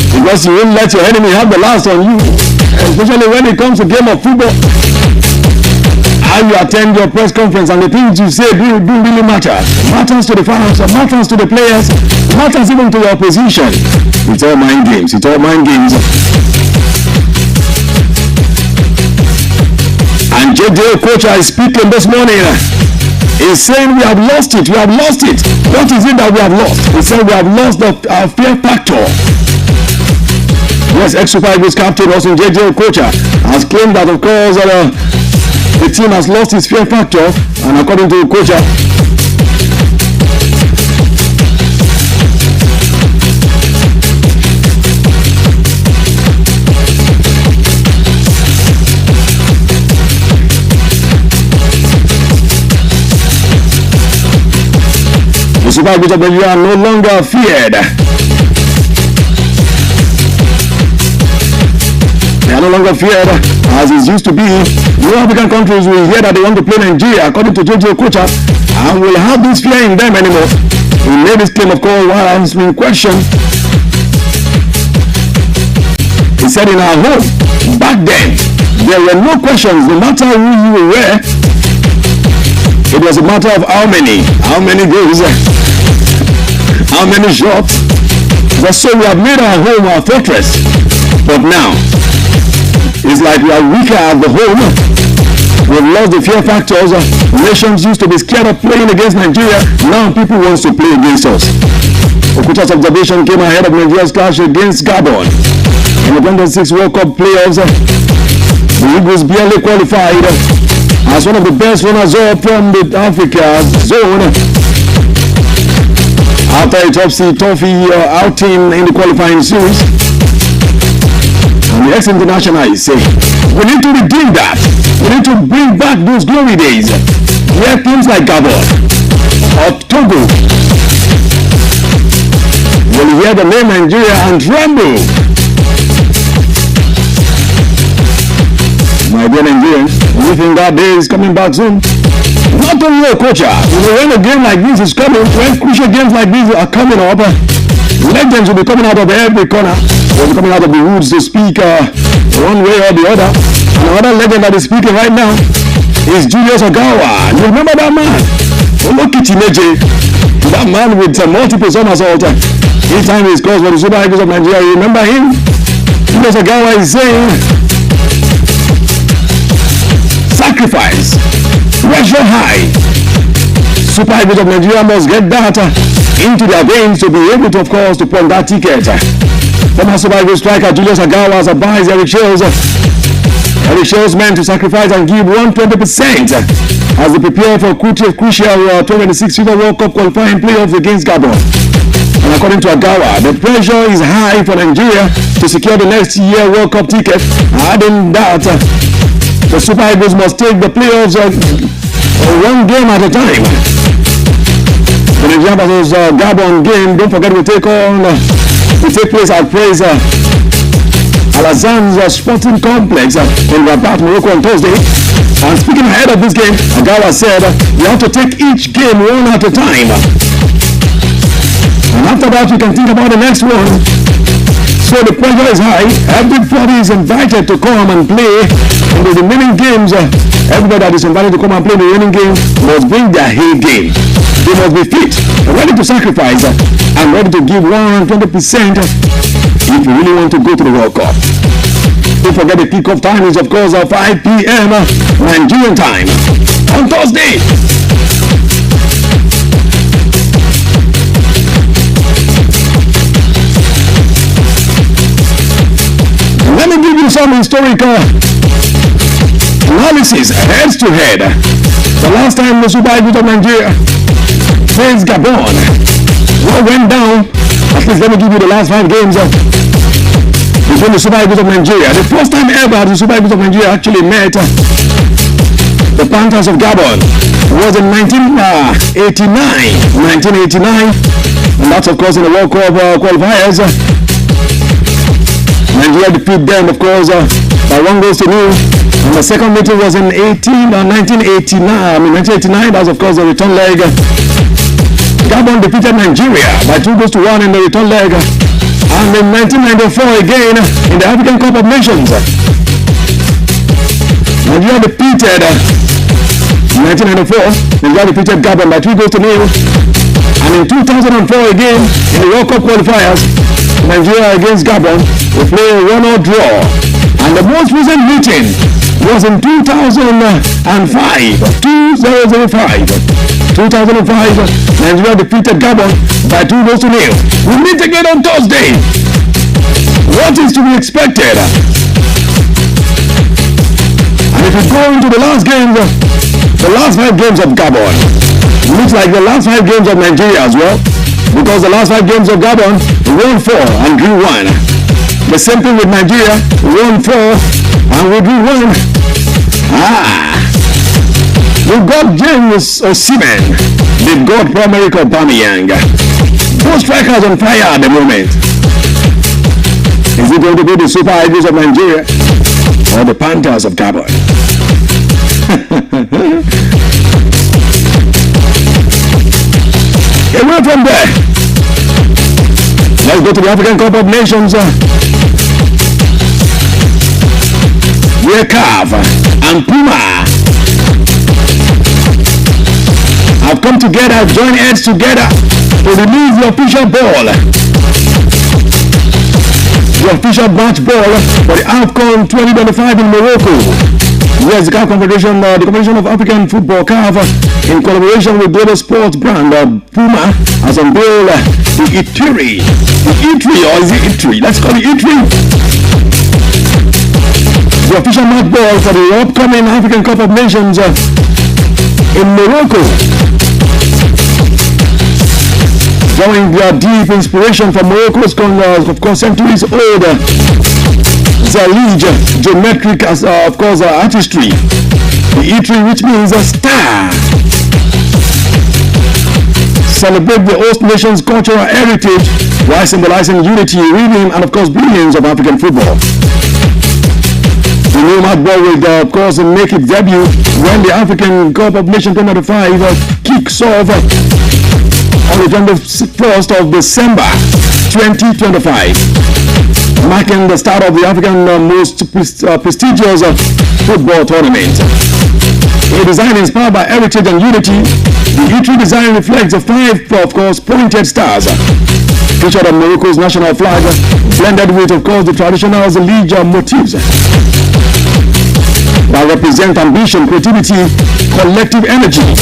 Because you won't let your enemy have the last on you, especially when it comes to game of football. How you attend your press conference and the things you say do really matter. Matters to the fans, matters to the players, matters even to your opposition. It's all mind games. It's all mind games. And JJ Okocha is speaking this morning. He's saying we have lost it. We have lost it. What is it that we have lost? He said we have lost our fear factor. Yes, ex-Super Eagles captain also JJ Okocha has claimed that, of course, the team has lost its fear factor, and according to Okocha, the Super Eagles of Nigeria are no longer feared. They are no longer feared as it used to be. No African countries will hear that they want to play Nigeria, according to JJ Okocha, and will have this fear in them anymore. He made this claim, of course, while answering questions. He said in our home, back then, there were no questions, no matter who you were. It was a matter of how many goals, how many shots. But so we have made our home our fortress. But now, it's like we are weaker at the home We've lost the fear factors. Nations used to be scared of playing against Nigeria. Now people want to play against us. Okuta's observation came ahead of Nigeria's clash against Gabon. In the 2006 World Cup playoffs, the Eagles barely qualified as one of the best runners up from the Africa zone. After a topsy-turvy outing in the qualifying series, and the ex-international is saying, we need to redeem that. We need to bring back those glory days. Where teams like Gabon or Togo will hear the name Nigeria and tremble. My dear Nigerians, we think that day is coming back soon. Not only a coach, when a game like this is coming, when crucial games like this are coming up, legends will be coming out of every corner. They'll be coming out of the woods to speak one way or the other. Another legend that is speaking right now is Julius Ogawa. You remember that man? Olokitimeje. That man with multiple somersaults. Each time he scores for the Super Eagles of Nigeria, you remember him? Julius Ogawa is saying, sacrifice, pressure high. Super Eagles of Nigeria must get that into their veins to be able to, of course, to pawn that ticket. Former Super Eagles striker Julius Ogawa has advised Eric Shell's men to sacrifice and give 120% as they prepare for crucial 2026 FIFA World Cup qualifying playoffs against Gabon. And according to Ogawa, the pressure is high for Nigeria to secure the next year World Cup ticket. Adding that, the Super Eagles must take the playoffs one game at a time. The Nigeria vs Gabon game, don't forget, will take place at Praise Alazan's Sporting Complex in Rabat, Morocco on Thursday. And speaking ahead of this game, Ogawa said, we have to take each game one at a time. And after that, we can think about the next one. So the pressure is high. Everybody is invited to come and play in the remaining games. Everybody that is invited to come and play in the remaining game must bring their hay game. They must be fit, ready to sacrifice, and ready to give 120% if you really want to go to the World Cup. Don't forget the kickoff time is, of course, 5 p.m. Nigerian time on Thursday. Let me give you some historical analysis head to head. The last time the Super Eagles of Nigeria faced Gabon, what went down? At least let me give you the last 5 games between the Super Eagles of Nigeria. The first time ever the Super Eagles of Nigeria actually met the Panthers of Gabon was in 1989, and that's of course in the World Cup qualifiers. Nigeria defeated them, of course, by 1-0. And the second meeting was in 1989. That's, of course, the return leg. Gabon defeated Nigeria by 2-1 in the return leg. And in 1994 again in the African Cup of Nations, Nigeria defeated 1994. Nigeria defeated Gabon by 2-0. And in 2004 again in the World Cup qualifiers, Nigeria against Gabon will play a 1-1 draw. And the most recent meeting was in 2005. 2005, Nigeria defeated Gabon by 2-0. We meet again on Thursday. What is to be expected? And if you go into the last games, the last 5 games of Gabon, looks like the last 5 games of Nigeria as well. Because the last 5 games of Gabon, won 4 and drew 1. The same thing with Nigeria, won 4 and we drew 1. We've got James Osimhen. They've got Romelu Aubameyang. Both strikers on fire at the moment. Is it going to be the Super Eagles of Nigeria or the Panthers of Gabon? Away from there, let's go to the African Cup of Nations, where CAF and Puma have come together, have joined heads together to release the official ball, the official match ball for the AFCON 2025 in Morocco. Yes, the CAF Confederation, the Confederation of African Football CAF, in collaboration with global sports brand Puma, has unveiled the Ituri. The Ituri, or is it Ituri? Let's call it Ituri. The official match ball for the upcoming African Cup of Nations in Morocco. Drawing their deep inspiration from Morocco's, of course, centuries old Zalige geometric, of course, artistry. The Itri, which means a star, celebrate the host nation's cultural heritage while symbolizing unity, rhythm, and of course, brilliance of African football. The new match ball will, of course, make its debut when the African Cup of Nations 2025 kicks off on the 21st of December 2025, marking the start of the African most prestigious football tournament. A design inspired by heritage and unity, the Itri design reflects the five, of course, pointed stars featured on Morocco's national flag, blended with, of course, the traditional Zalige motifs that represent ambition, creativity, collective energy.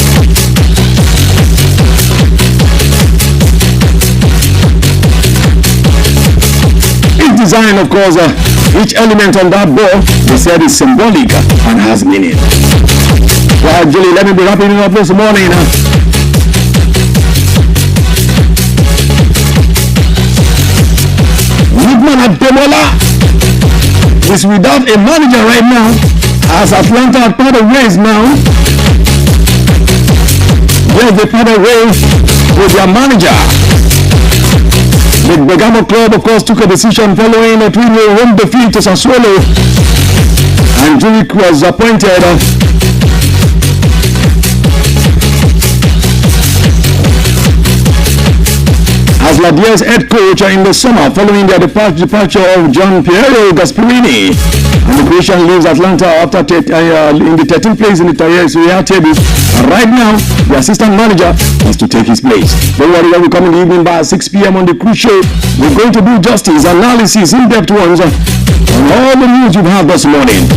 Each design, of course, each element on that ball, they said, is symbolic and has meaning. Well, Julie, let me be wrapping up this morning. Woodman at Demola is without a manager right now, as Atlanta had parted ways now. Yes, they parted ways with their manager. The Bergamo club, of course, took a decision following a 3-0 home defeat to Sassuolo, and Juric was appointed as Ladier's head coach in the summer following their departure of Gian Piero Gasperini. And the Croatian leaves Atlanta after in the 13th place in the Serie A table. And right now, the assistant manager is to take his place. Don't worry, when we come in the evening by 6 p.m. on the cruise show, we're going to do justice, analysis, in-depth ones on all the news you've had this morning.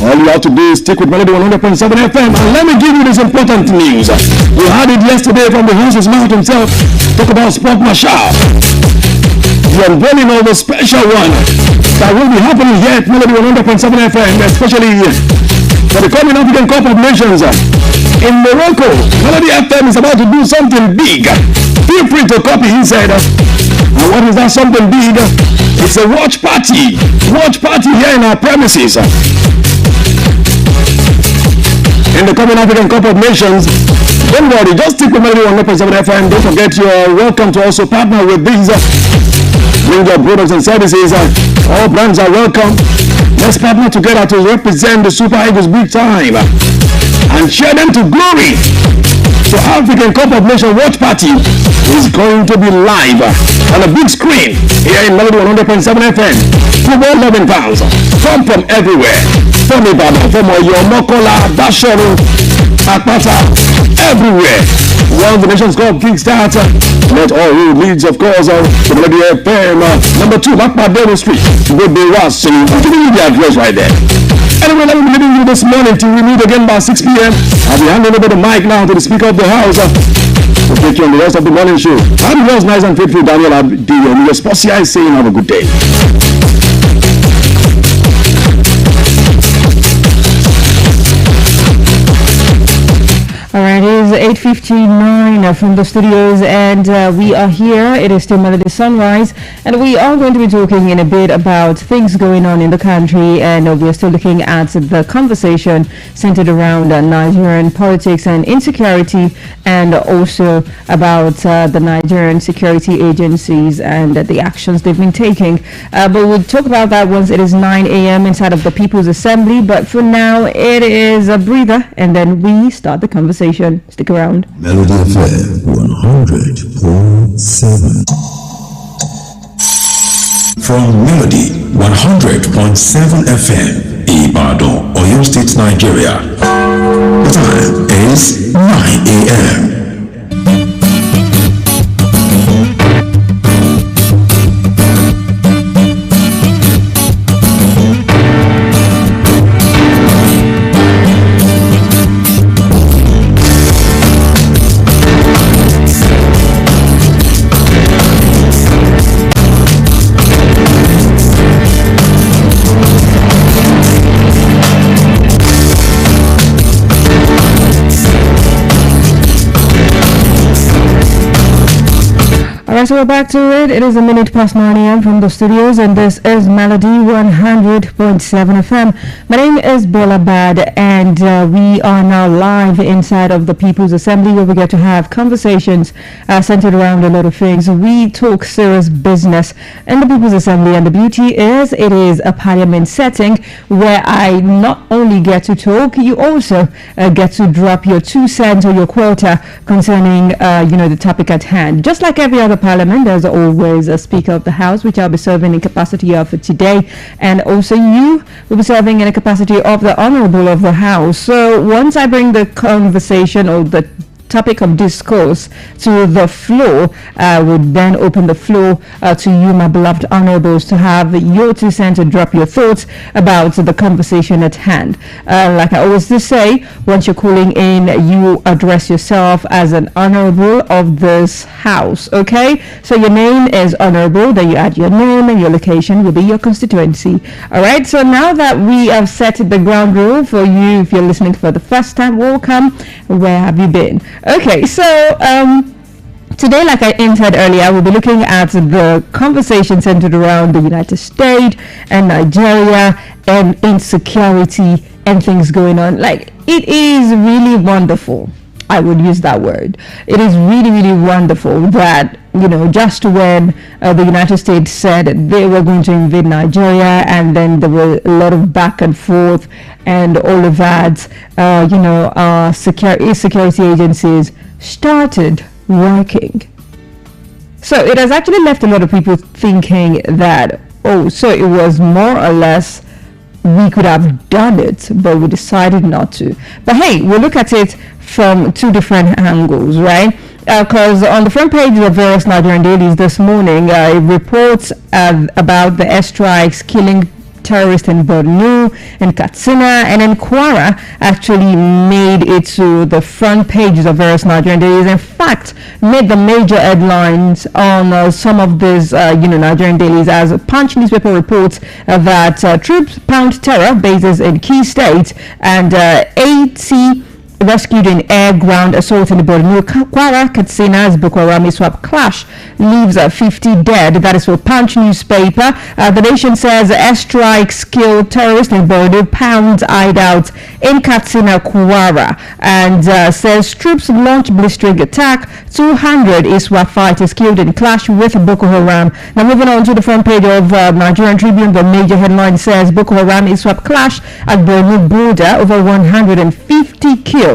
All you have to do is stick with Melody 100.7 FM, and let me give you this important news. We had it yesterday from the horse's mouth himself. Talk about Sport Marshal. The unveiling of a special one that will be happening here at Melody 100.7 FM, especially for the coming African Cup of Nations in Morocco. Melody FM is about to do something big. Feel free to copy inside. And what is that something big? It's a watch party. Watch party here in our premises. In the coming African Cup of Nations. Don't worry, just stick with Melody 100.7 FM. Don't forget you're welcome to also partner with these Ranger products and services. All brands are welcome. Let's partner together to represent the Super Eagles big time and share them to glory. So African Cup of Nations watch party is going to be live on a big screen here in Melody 100.7 FM. Football loving fans come from everywhere. From Ibadan, from Oyo, Mokola, Bashoru, Akpata, everywhere. Once the Nations Cup kickstart, let all who leads, of course, to Melody FM, number 2, Makpadero Street, Good Day Was. So I'll give you the address right there. Anyway, let me be leaving you this morning till we meet again by 6 p.m. I'll be handing over the mic now to the Speaker of the House to take you on the rest of the morning show. I'm yours, nice and faithful, Daniel Abdi, and your sports CI saying have a good day. All right, it is 8:59 from the studios, and we are here. It is still Melody Sunrise, and we are going to be talking in a bit about things going on in the country, and we're still looking at the conversation centered around Nigerian politics and insecurity, and also about the Nigerian security agencies and the actions they've been taking. But we'll talk about that once it is 9 a.m. inside of the People's Assembly. But for now, it is a breather, and then we start the conversation. Stick around. Melody FM 100.7. From Melody 100.7 FM, Ibadan, Oyo State, Nigeria. The time is 9 a.m. so we're back to it. It is a minute past 9 a.m. from the studios, and this is Melody 100.7 FM. My name is Bolabad, and we are now live inside of the People's Assembly, where we get to have conversations centered around a lot of things. We talk serious business in the People's Assembly, and the beauty is it is a parliament setting where I not only get to talk, you also get to drop your 2 cents or your quota concerning, the topic at hand. Just like every other parliament, there's always a Speaker of the House, which I'll be serving in capacity of today, and also you will be serving in a capacity of the Honorable of the House. So once I bring the conversation or the topic of discourse to the floor, I would then open the floor to you, my beloved honorables, to have your 2 cents and drop your thoughts about the conversation at hand. Like I always do say, once you're calling in, you address yourself as an honorable of this house, okay? So your name is honorable, then you add your name, and your location will be your constituency. All right, so now that we have set the ground rule for you, if you're listening for the first time, welcome. Where have you been? Okay, so today, like I entered earlier, we'll be looking at the conversation centered around the United States and Nigeria and insecurity and things going on. Like, it is really wonderful. I would use that word. It is really, really wonderful that, just when the United States said they were going to invade Nigeria, and then there were a lot of back and forth and all of that, our security agencies started working. So it has actually left a lot of people thinking that, so it was more or less we could have done it, but we decided not to. But hey, we'll look at it from 2 different angles, right? Because on the front page of various Nigerian dailies this morning, it reports about the airstrikes killing terrorists in Borno and Katsina, and then Kwara actually made it to the front pages of various Nigerian dailies. In fact, made the major headlines on some of these, Nigerian dailies, as Punch newspaper reports that troops pound terror bases in key states, and 80 rescued in air-ground assault in the Borno, Kwara, Katsina's Boko Haram ISWAP clash leaves 50 dead. That is for Punch newspaper. The Nation says airstrikes killed terrorists in Borno, pounds hideout in Katsina, Kwara, and says troops launch blistering attack. 200 ISWAP fighters killed in clash with Boko Haram. Now moving on to the front page of Nigerian Tribune, the major headline says Boko Haram ISWAP clash at Borno border, over 150 killed.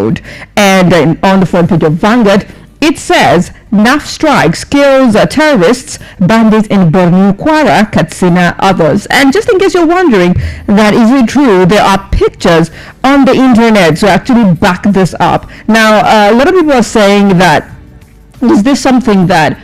And on the front page of Vanguard, it says NAF strikes, kills terrorists, bandits in Borno, Kwara, Katsina, others. And just in case you're wondering that is it true, there are pictures on the internet to actually back this up. Now, a lot of people are saying that, is this something that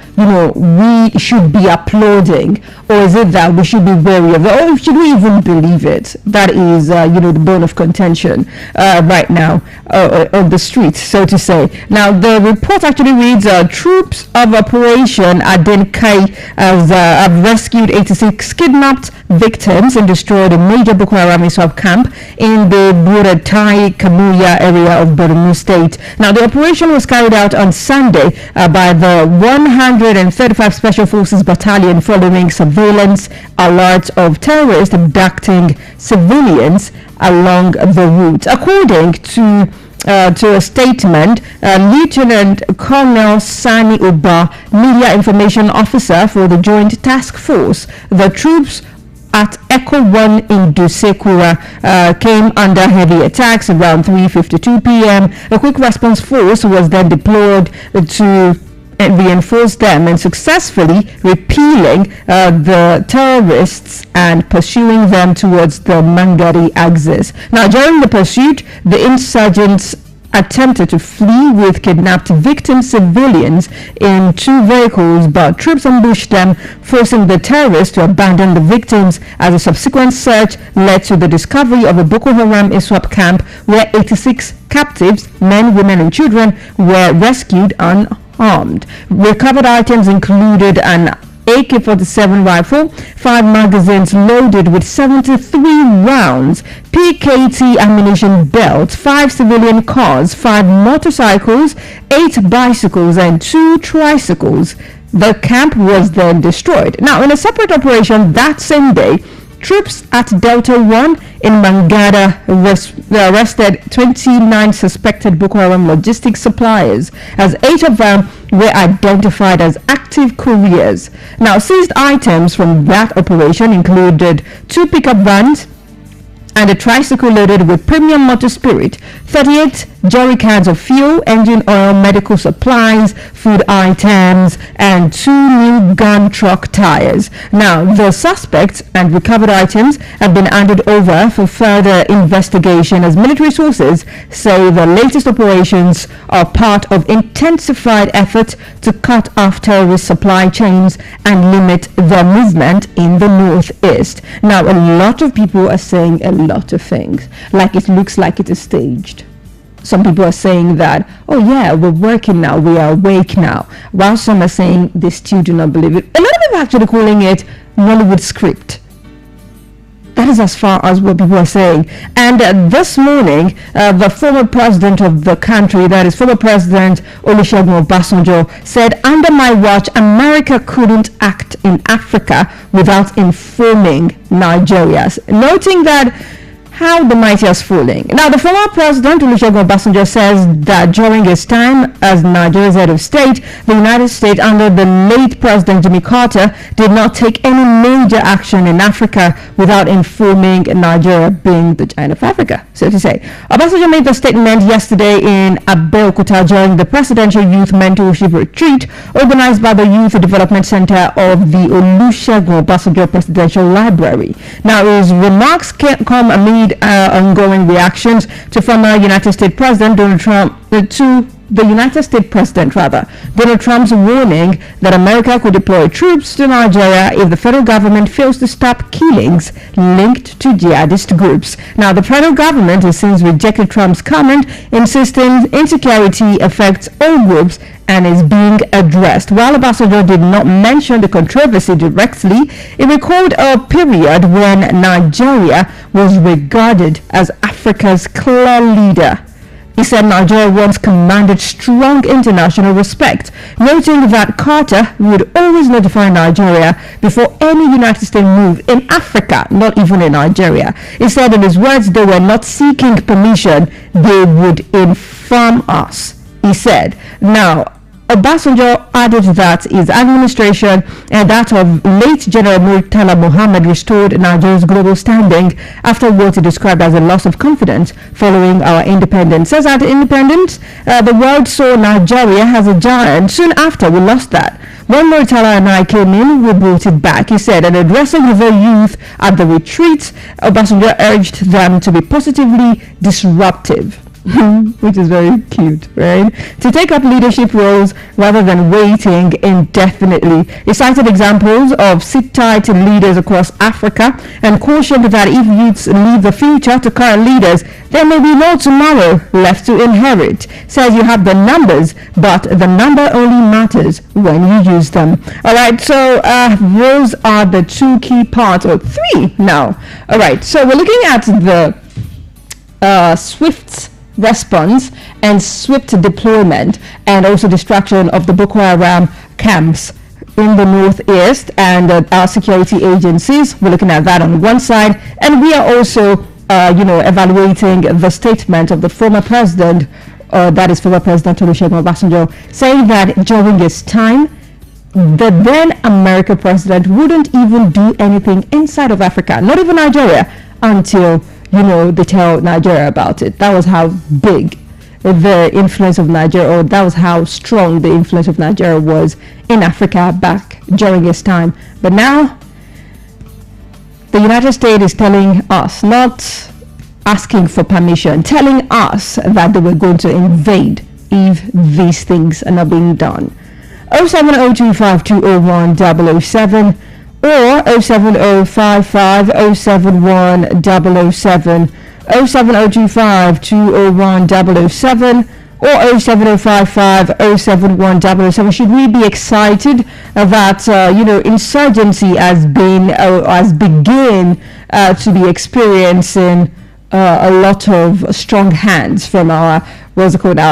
we should be applauding, or is it that we should be wary of it, or should we even believe it? That is, the bone of contention right now on the streets, so to say. Now, the report actually reads, troops of Operation Adenkai have rescued 86 kidnapped victims and destroyed a major Boko Haram ISWAP camp in the Buratai Kamuya area of Borno State. Now, the operation was carried out on Sunday by the 135 Special Forces Battalion following surveillance alerts of terrorists abducting civilians along the route. According to a statement, Lieutenant Colonel Sani Uba, Media Information Officer for the Joint Task Force, the troops at Echo 1 in Dusekura came under heavy attacks around 3:52 p.m. A quick response force was then deployed to reinforce them and successfully repealing the terrorists and pursuing them towards the Mangari axis. Now, during the pursuit, the insurgents attempted to flee with kidnapped victim civilians in 2 vehicles, but troops ambushed them, forcing the terrorists to abandon the victims. As a subsequent search led to the discovery of a Boko Haram ISWAP camp where 86 captives, men, women and children, were rescued unharmed. Recovered items included an AK-47 rifle, 5 magazines loaded with 73 rounds, PKT ammunition belts, 5 civilian cars, 5 motorcycles, 8 bicycles and 2 tricycles. The camp was then destroyed. Now, in a separate operation that same day, troops at Delta 1 in Mangada arrested 29 suspected Boko Haram logistics suppliers, as 8 of them were identified as active couriers. Now, seized items from that operation included 2 pickup vans and a tricycle loaded with premium motor spirit, 38 jerry cans of fuel, engine oil, medical supplies, food items, and 2 new gun truck tires. Now, the suspects and recovered items have been handed over for further investigation, as military sources say the latest operations are part of intensified effort to cut off terrorist supply chains and limit their movement in the northeast. Now, a lot of people are saying a lot of things, like it looks like it is staged. Some people are saying that, oh yeah, we're working now, we are awake now, while some are saying they still do not believe it. A lot of people are actually calling it Nollywood script. That is as far as what people are saying. And this morning, the former president of the country, that is former President Olusegun Obasanjo, said, under my watch, America couldn't act in Africa without informing Nigerians, noting that how the mighty is falling. Now, the former president, Olusegun Obasanjo, says that during his time as Nigeria's head of state, the United States, under the late President Jimmy Carter, did not take any major action in Africa without informing Nigeria, being the giant of Africa, so to say. Obasanjo made the statement yesterday in Abeokuta during the Presidential Youth Mentorship Retreat organized by the Youth Development Center of the Olusegun Obasanjo Presidential Library. Now, his remarks come amid ongoing reactions to former United States President Donald Trump, Donald Trump's warning that America could deploy troops to Nigeria if the federal government fails to stop killings linked to jihadist groups. Now, the federal government has since rejected Trump's comment, insisting insecurity affects all groups and is being addressed. While Obasanjo did not mention the controversy directly, it recalled a period when Nigeria was regarded as Africa's clear leader. He said Nigeria once commanded strong international respect, noting that Carter would always notify Nigeria before any United States move in Africa, not even in Nigeria. He said, in his words, they were not seeking permission, they would inform us, he said. Now, Obasanjo added that his administration and that of late General Murtala Mohammed restored Nigeria's global standing after what he described as a loss of confidence following our independence. Says at independence, the world saw Nigeria as a giant. Soon after, we lost that. When Murtala and I came in, we brought it back, he said. And addressing the youth at the retreat, Obasanjo urged them to be positively disruptive. Which is very cute, right? To take up leadership roles rather than waiting indefinitely. He cited examples of sit-tight leaders across Africa and cautioned that if youths leave the future to current leaders, there may be no tomorrow left to inherit. Says you have the numbers, but the number only matters when you use them. All right, so those are the 2 key parts, or 3 now. All right, so we're looking at the swift response and swift deployment and also destruction of the Boko Haram camps in the northeast, and our security agencies. We're looking at that on one side, and we are also evaluating the statement of the former president, that is former President Olusegun Obasanjo, saying that during his time the then American president wouldn't even do anything inside of Africa, not even Nigeria, until they tell Nigeria about it. That was how big the influence of Nigeria, or that was how strong the influence of Nigeria was in Africa back during his time. But now, the United States is telling us, not asking for permission, telling us that they were going to invade if these things are not being done. 07025201007 or 07055071007, 07025201007 or 07055071007. Should we be excited that insurgency has begun to be experiencing a lot of strong hands from our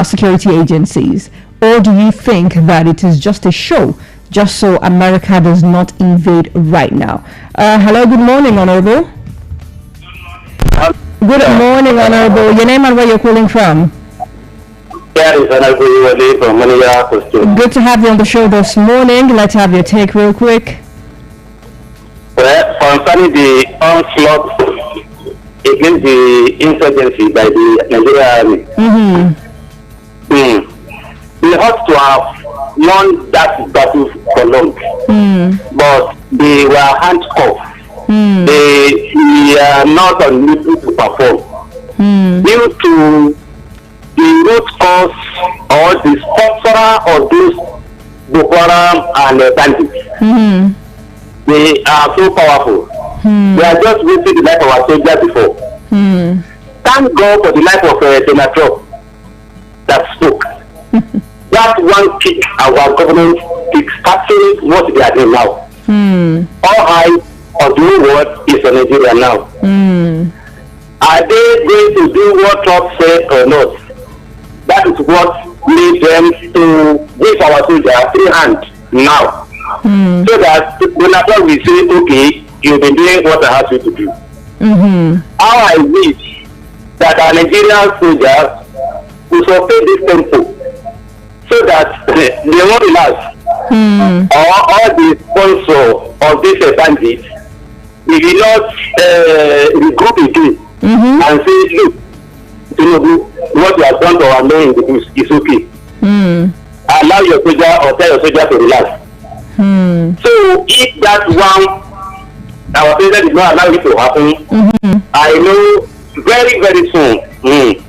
security agencies? Or do you think that it is just a show just so America does not invade right now. Hello, good morning, Honorable. Good morning, Honorable. Your name and where you're calling from? Yeah, it's Honorable from Manila. Good to have you on the show this morning. Let's have your take real quick. Well, concerning the onslaught against the insurgency by the Nigerian army, we ought to have won that battle for long, but they were handcuffed. They are not unable to perform due to the root cause or the sponsor of those Boko Haram and bandits. They are so powerful. They are just wasting the life of our soldiers before. Thank God for the life of Donald Trump that spoke. That one kick our government is starting what they are doing now. All eyes of the whole world is on Nigeria now. Are they going to do what Trump said or not? That is what made them to give our soldiers free hand now. So that Donald Trump will say, okay, you've been doing what I asked you to do. How I wish that our Nigerian soldiers will sustain this tempo so that they won't relax. Or all the sponsor of this bandit will not regroup again and say, look, what you have done to our men in the bush is okay. Allow your soldier or tell your soldier to relax. So if that one, our president did not allow it to happen, I know very, very soon we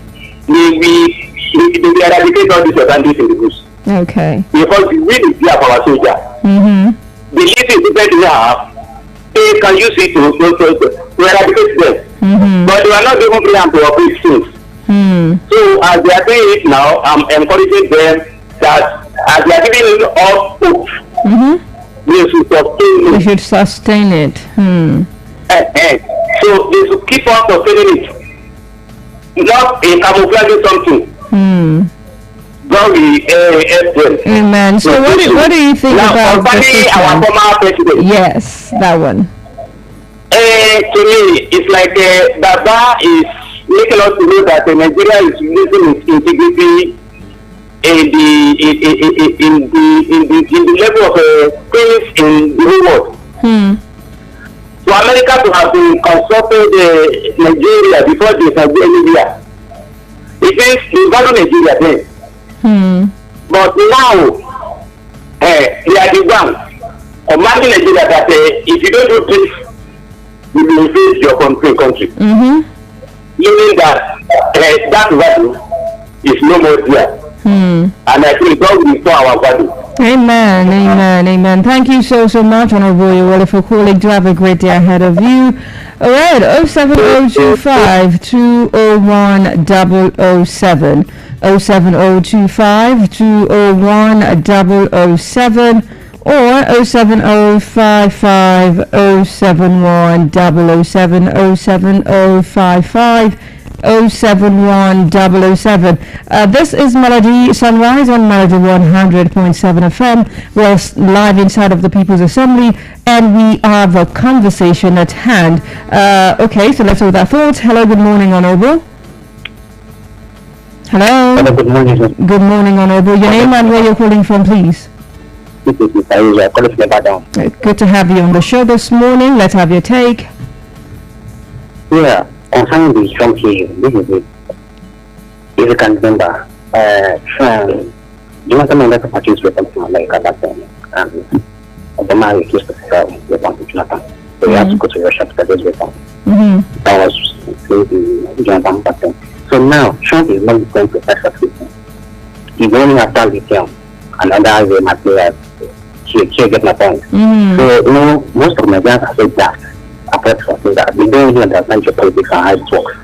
will eradicate all these bandits in the bush. Okay. Because the will is there for our soldier. The little defense we have, they can use it to eradicate them. But they are not given freedom to operate things. So as they are doing it now, I'm encouraging them that as they are giving us hope, they should sustain it. So they should keep on sustaining it. Not a camouflaging something. God will help them. Amen. So what do you think now, about our former president? Yes, that one. To me, it's like Baba is making us to know that Nigeria is losing its integrity in the level of things in the whole world. So America to have been consulted Nigeria before they can go anywhere. It means they value Nigeria then. But now they are the one commanding Nigeria that if you don't do this, you will invade your country. Meaning that that value is no more there. And I think God will restore our value. Amen, amen, amen. Thank you so much, Honorable Yewole, for calling. To have a great day ahead of you. All right, 07025 201 007. 07025 201 007 or 07055 071 007 07055 071 007. This is Melody Sunrise on Melody 100.7 FM. We're live inside of the People's Assembly and we have a conversation at hand. Okay, so let's hold our thoughts. Hello, good morning, Honorable. Hello. Hello, good morning. Good morning, Honorable. Your name and where you're calling from, please. This is Mr. calling from Ibadan. Good to have you on the show this morning. Let's have your take. Yeah, concerning the Trump hearing, this is it. If you can remember, Trump, Jonathan wanted to purchase weapons from America back then, and Obama refused to sell weapons to Jonathan. So he had to go to Russia to purchase weapons. That was the Jonathan back then. So now, Trump is not going to Texas system. He's going after lithium and other materials. She get my point. So, most of Nigerians are so daft apart from that. They don't even understand geopolitics and how it works.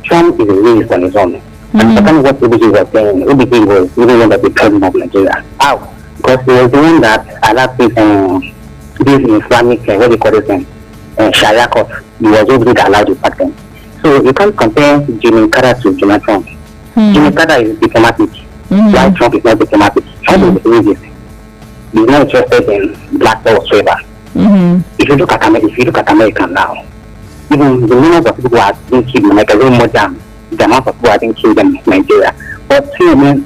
Trump is a realist on his own. And second, what OBJ was saying, OBJ was even one of the president of Nigeria. How? Because he was the one that allowed this Islamic, what do you call it, Sharia court. He was able to allow it back then. So you can't compare Jimmy Carter to Donald Trump. Jimmy Carter is diplomatic, while Trump is not diplomatic. Trump is racist. He's not interested in black or whatsoever. If you look at America now, even the millions of people who are being killed in America, way more than the amount of people who are being killed in Nigeria. But CNN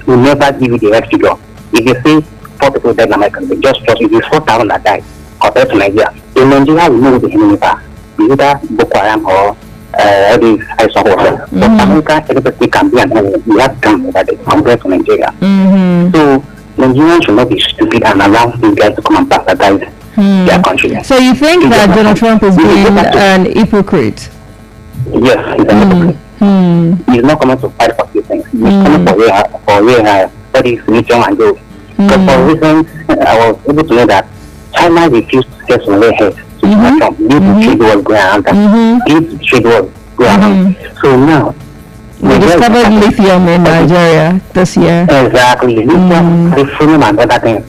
will never give you the right figure. If you say 4 people died in America, they just trust it is 4,000 that died compared to Nigeria. In Nigeria, we know the enemy are either Boko Haram or all these ISIS warfare. But America, everybody can be an enemy. We have done over there compared to Nigeria. So Nigerians should not be stupid and allow these guys to come and bastardize their country. So you think that Donald Trump is being an hypocrite? Yes, he's an hypocrite. He's not coming to fight for these things. He's coming for where that is lithium and gold. Because for reasons, I was able to know that China refused to get some way ahead to Donald Trump. Due to trade wars going around. So now, we discovered lithium in Nigeria this year. Exactly. Lithium, petroleum and other things.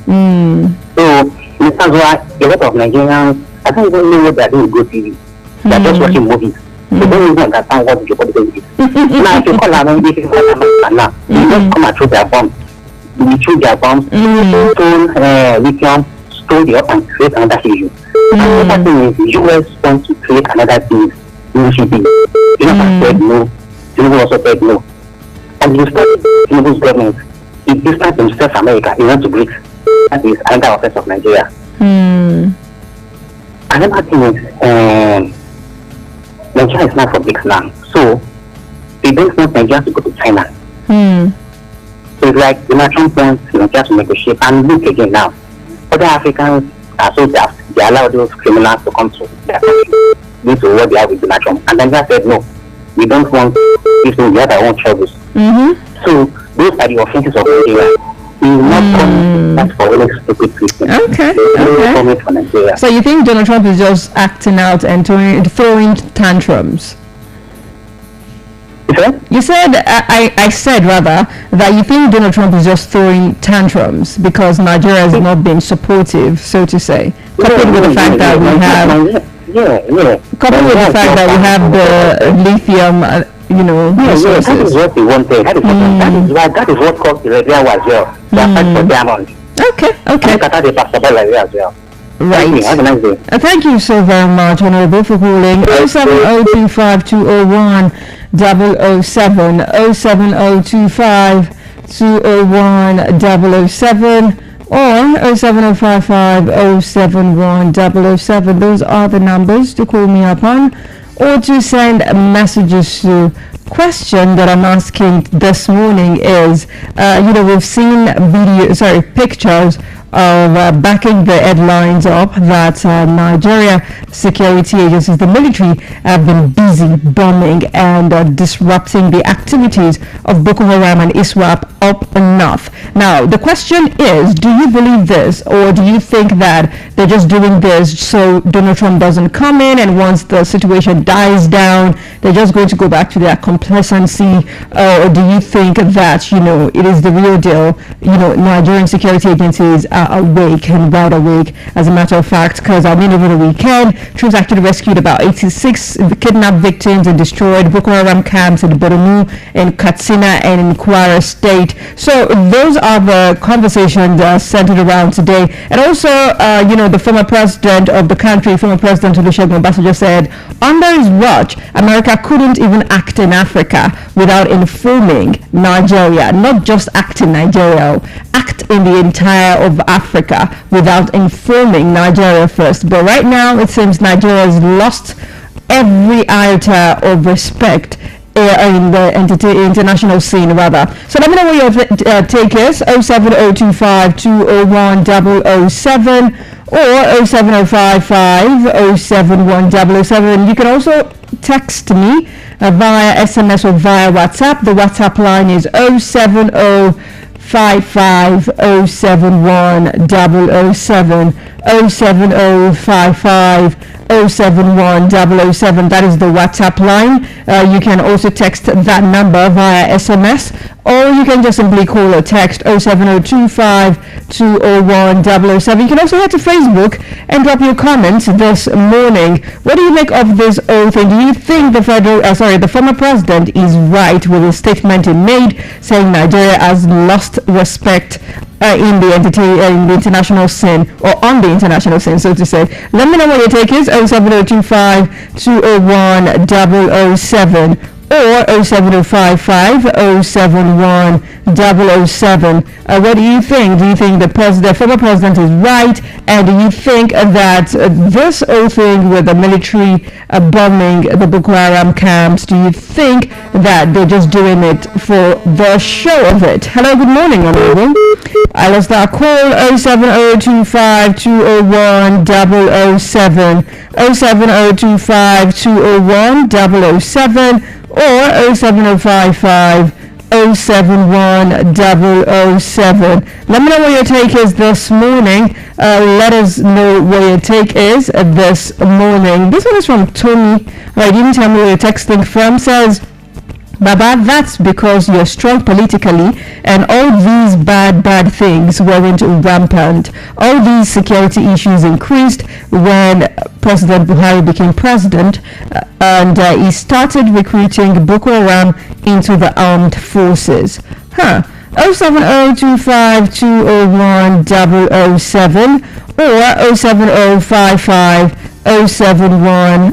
So that's why a lot of Nigerians, I don't even know what they're doing good TV. They're just watching movies. They don't even understand what the geopolitical is. Now, if you call them, if you call them now, you just come and throw their bombs. You throw their bombs, stone lithium, stole the up and create another issue. And the other thing is, the US wants to create another thing. You said no. Tinubu also said no. And you start Tinubu's government. If you start in South America, you want to break. That is another offense of Nigeria. Another thing is, Nigeria is not for BRICS now. So, they don't want Nigeria to go to China. So it's like Donald Trump wants Nigeria to negotiate. And look again now. Other Africans are so daft. They allow those criminals to come to their country due to what they have with Donald Trump. And Nigeria said no. We don't want people to have our own troubles. So those are the offenses of Nigeria. We will not come for any stupid Christians. Okay. So you think Donald Trump is just acting out and throwing tantrums? You said, I said rather, that you think Donald Trump is just throwing tantrums because Nigeria has not been supportive, so to say, coupled with the fact that we have... Coupled with the fact that we have the lithium, resources. That is what they wanted. That is what caused the Nigeria as well. They are fighting for diamonds. Okay. Qatar they passed about like that as well. Right. Have a nice day. Thank you so very much, Honorable, for calling 07025 007 07025 201 007 or 07055 071 007. Those are the numbers to call me upon or to send messages to. Question that I'm asking this morning is, we've seen pictures of backing the headlines up that Nigeria security agencies, the military, have been busy bombing and disrupting the activities of Boko Haram and ISWAP up north. Now, the question is, do you believe this, or do you think that they're just doing this so Donald Trump doesn't come in, and once the situation dies down, they're just going to go back to their complacency, or do you think that, it is the real deal? Nigerian security agencies are awake and wide awake, as a matter of fact, because over the weekend, troops actually rescued about 86 kidnapped victims and destroyed Boko Haram camps in Borno, in Katsina, and in Kwara State. So those are the conversations centered around today. And also, the former president of the country, former President Olusegun Obasanjo, said under his watch, America couldn't even act in Africa without informing Nigeria, not just act in Nigeria, act in the entire of Africa without informing Nigeria first. But right now, it seems Nigeria has lost every iota of respect in the international scene, rather. So let me know what your take is. 07025 201 007 or 07055 071 007. You can also text me via SMS or via WhatsApp. The WhatsApp line is 07055 071 007 07055 071 007. That is the WhatsApp line. You can also text that number via SMS, or you can just simply call or text 07025 201 007. You can also head to Facebook and drop your comments this morning. What do you make of this whole thing? Do you think the former president is right with the statement he made, saying Nigeria has lost respect in the international scene, or on the international scene, so to say. Let me know what your take is. 07025 201 007 or 07055 071 007. What do you think? Do you think the former president is right? And do you think that this whole thing with the military bombing the Boko Haram camps, do you think that they're just doing it for the show of it? Hello, good morning, Honorable. I lost that call. 07025 201 007 07025 201 007 or 07055 071 007. Let me know what your take is this morning. Let us know what your take is this morning. This one is from Tony. Right, you didn't tell me where you're texting from. Says, Baba, that's because you're strong politically and all these bad things weren't rampant. All these security issues increased when President Buhari became president and he started recruiting Boko Haram into the armed forces. 07025 007 or 07055 071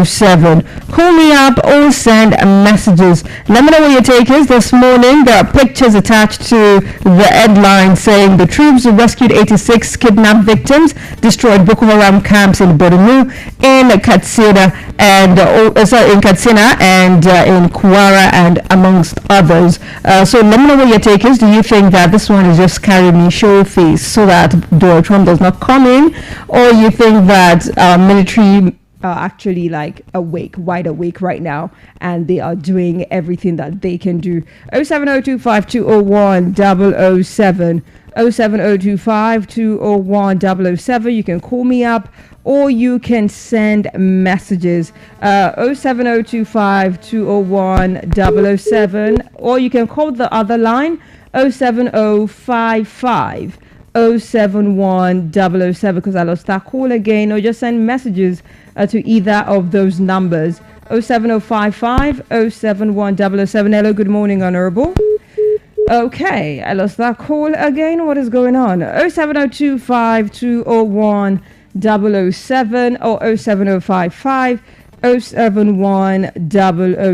007. Call me up or send messages. Let me know what your take is this morning. There are pictures attached to the headline saying the troops rescued 86 kidnapped victims, destroyed Boko Haram camps in Borno, in Katsina and in Kwara and amongst others. So let me know what your take is. Do you think that this one is just carrying me show face so that Donald Trump does not come in, or you think that military are actually like wide awake right now, and they are doing everything that they can do? 07025 201 007 07025 201 007. You can call me up or you can send messages. 07025 201 007, or you can call the other line 07055 071 007, because I lost that call again, or just send messages to either of those numbers. 07055 071 007. Hello, good morning, Honorable. Okay, I lost that call again. What is going on? 07025 201 007 or 07055 071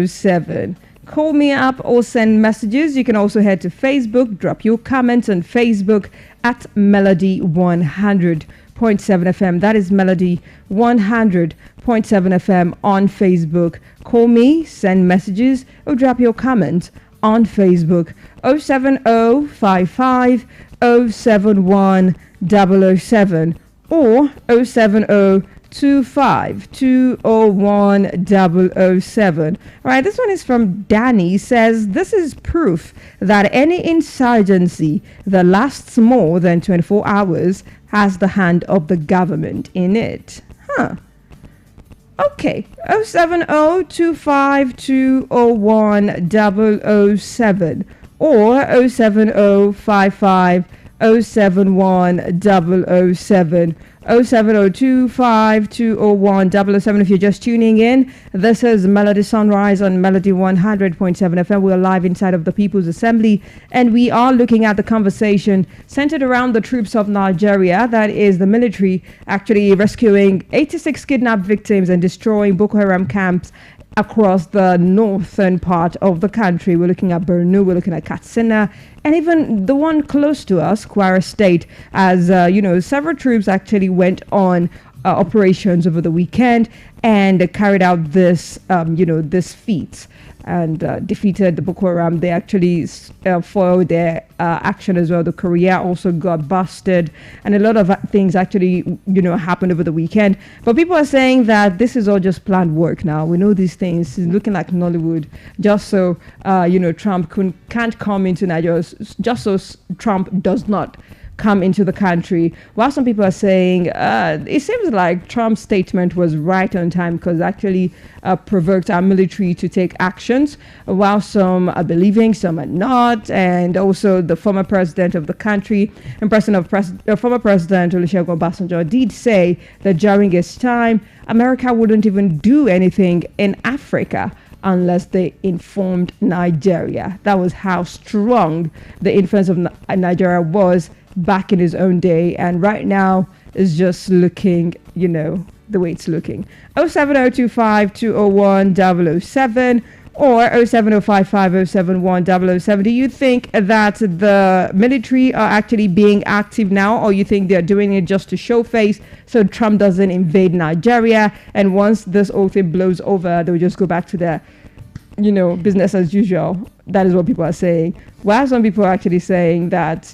007. Call me up or send messages. You can also head to Facebook, drop your comments on Facebook at Melody 100.7 FM. That is Melody 100.7 FM on Facebook. Call me, send messages, or drop your comments on Facebook. 07055 071 007 or 07025 201 007. All right, this one is from Danny. Says, this is proof that any insurgency that lasts more than 24 hours has the hand of the government in it. Okay, 07025 201 007 or 07055 071 007. 07025 201 007. If you're just tuning in, this is Melody Sunrise on Melody 100.7 FM. We're live inside of the People's Assembly, and we are looking at the conversation centered around the troops of Nigeria, that is the military, actually rescuing 86 kidnapped victims and destroying Boko Haram camps across the northern part of the country. We're looking at Borno, we're looking at Katsina, and even the one close to us, Kwara State, as several troops actually went on operations over the weekend and carried out this feats and defeated the Boko Haram. They actually foiled their action as well. The Korea also got busted, and a lot of things actually happened over the weekend. But people are saying that this is all just planned work. Now we know these things. It's looking like Nollywood, just so Trump can't come into Nigeria, just so Trump does not come into the country. While some people are saying it seems like Trump's statement was right on time, because actually provoked our military to take actions, while some are believing, some are not. And also the former president of the country and former president Olusegun Obasanjo did say that during his time America wouldn't even do anything in Africa unless they informed Nigeria. That was how strong the influence of Nigeria was back in his own day, and right now is just looking, the way it's looking. 07025 201 007 or 07055 071 007. Do you think that the military are actually being active now, or you think they're doing it just to show face so Trump doesn't invade Nigeria, and once this whole thing blows over, they'll just go back to their, business as usual? That is what people are saying. While some people are actually saying that,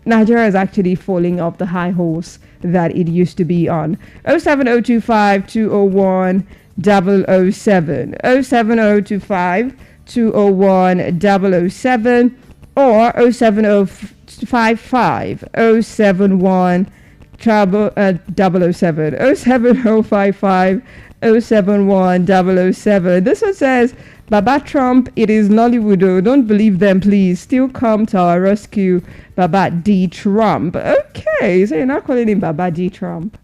Nigeria is actually falling off the high horse that it used to be on. 07025 201 007 07025 201 007 or 07055 071 007 07055 071 007. This one says, Baba Trump, it is Nollywood. Oh, don't believe them, please. Still come to our rescue, Baba D. Trump. Okay, so you're not calling him Baba D. Trump.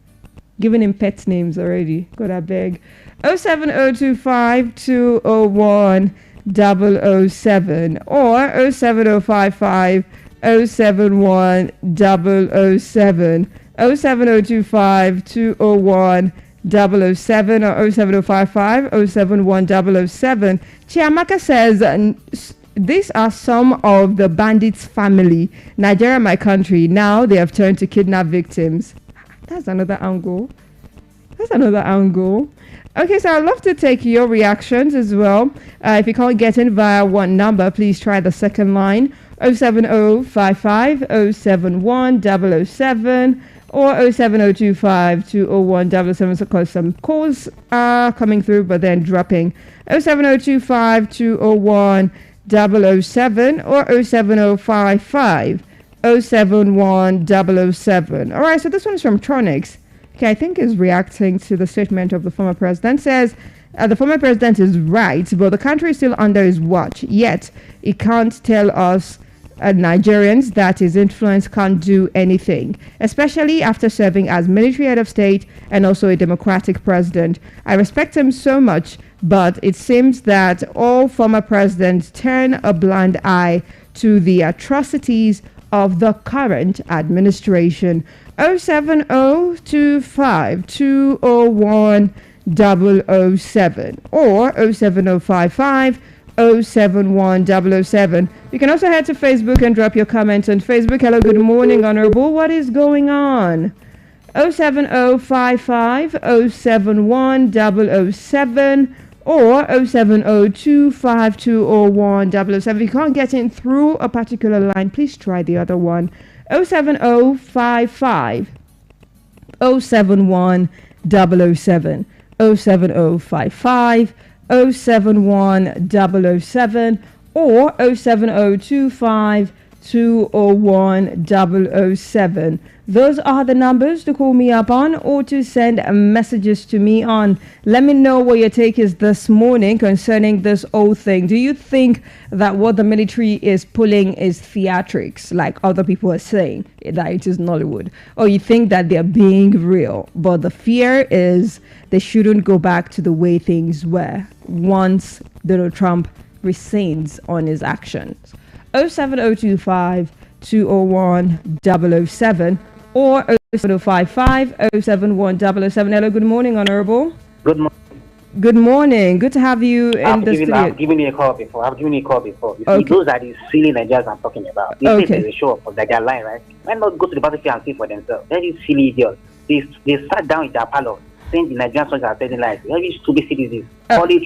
Giving him pet names already. God, I beg. 07025 201 007 or 07055 071 007 07025 201 007 or 07055 071 007. Chiamaka says, these are some of the bandits' family. Nigeria, my country. Now they have turned to kidnap victims. That's another angle. Okay, so I'd love to take your reactions as well. If you can't get in via one number, please try the second line, 07055 071 007 or 07025 201 007. So cause some calls are coming through but then dropping. 07025 201 007 or 07055 071 007. All right, so this one is from Tronix. Okay, I think is reacting to the statement of the former president. Says the former president is right, but the country is still under his watch. Yet he can't tell us Nigerians that his influence can't do anything, especially after serving as military head of state and also a democratic president. I respect him so much, but it seems that all former presidents turn a blind eye to the atrocities of the current administration. 07025 201 007 or 07055 071 007. You can also head to Facebook and drop your comments on Facebook. Hello, good morning, Honorable. What is going on? 07055 071 007 or 07025 201 007. If you can't get in through a particular line, please try the other one. 07055 071 007 07055 071 007 or 07025 201 007. Those are the numbers to call me up on or to send messages to me on. Let me know what your take is this morning concerning this whole thing. Do you think that what the military is pulling is theatrics, like other people are saying, that it is Nollywood? Or you think that they're being real, but the fear is they shouldn't go back to the way things were once Donald Trump rescinds on his actions? 07025 201 007 or 07055 071 007. Hello, good morning, Honorable. Good morning. Good morning. Good to have you in the studio. I've given you a call before. You see, those are the silly Nigerians I'm talking about. They think there's a show up, like they're lying, right? Why not go to the battlefield and see for themselves? They're these silly idiots. They sat down in their parlor saying the Nigerian soldiers are telling lies. Very stupid citizens. Okay,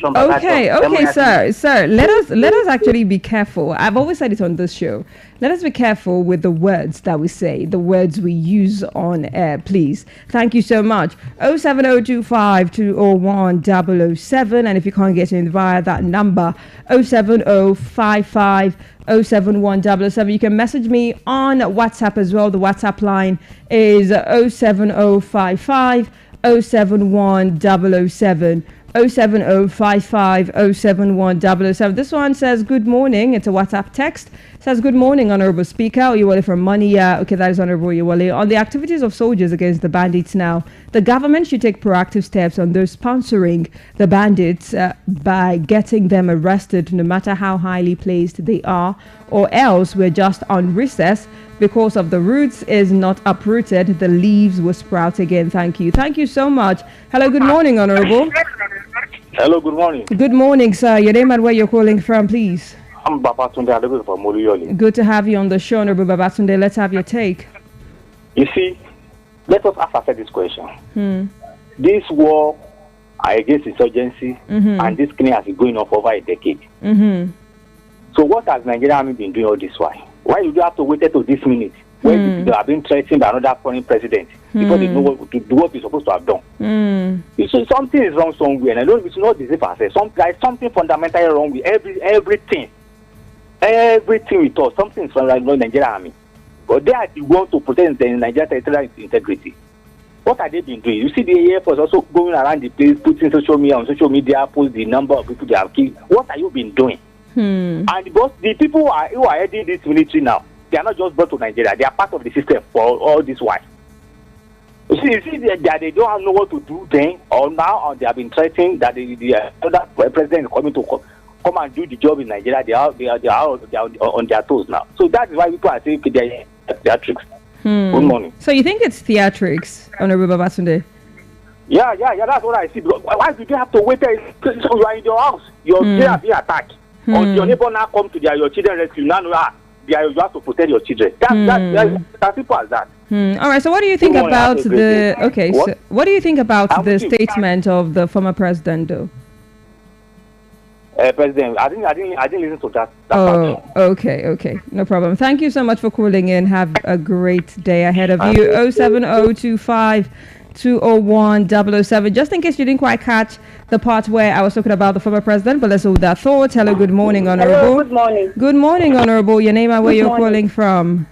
sir. Let us actually be careful. I've always said it on this show. Let us be careful with the words that we say, the words we use on air, please. Thank you so much. 07025 201 007, and if you can't get in via that number, 07055 071 007. You can message me on WhatsApp as well. The WhatsApp line is 07055 071 007 07055071007. This one says, good morning. It's a WhatsApp text. Says, good morning, Honorable Speaker. Oyewole from Mania. Okay, that is Honorable Oyewole. On the activities of soldiers against the bandits now, the government should take proactive steps on those sponsoring the bandits by getting them arrested, no matter how highly placed they are, or else we're just on recess. Because of the roots is not uprooted, the leaves will sprout again. Thank you. Thank you so much. Hello, good morning, Honorable. Hello, good morning. Good morning, sir. Your name and where you're calling from, please. I'm Babatunde Adegoke from Moluyole. Good to have you on the show, Honorable Babatunde. Let's have your take. You see, let us answer this question. This war against insurgency and this killing has been going on for over a decade. So what has Nigerian army been doing all this while? Why do you have to wait until this minute when they have been threatened by another foreign president before they know what to do what they're supposed to have done? So something is wrong somewhere, and I don't, it's not deceive ourselves. There's something fundamentally wrong with everything with us. Something is wrong with the Nigerian army. But they are the ones to protect the Nigerian territorial integrity. What have they been doing? You see the Air Force also going around the place, putting social media, post the number of people they have killed. What have you been doing? And because the people who are heading this military now, they are not just brought to Nigeria, they are part of the system for all this while. You see that they don't know what to do then, or now, or they have been threatening that the other president is coming to come and do the job in Nigeria. They are on their toes now. So that is why people are saying they are theatrics. Good morning. So you think it's theatrics, Honorable Babatunde? Yeah, that's what I see. Why do they have to wait? So you are in your house, your children are being attacked. Or your neighbor now come to your children rescue. Now you have to protect your children. That's simple as that. All right. So what do you think about the? Okay. So what do you think about the statement of the former president, though? President, I didn't listen to that. Oh, okay. No problem. Thank you so much for calling in. Have a great day ahead of you. 07025 201 007. Just in case you didn't quite catch the part where I was talking about the former president, but let's hold that thought. Hello, good morning, Honorable. Hello, good morning. Good morning, Honorable. Your name and where you're calling from?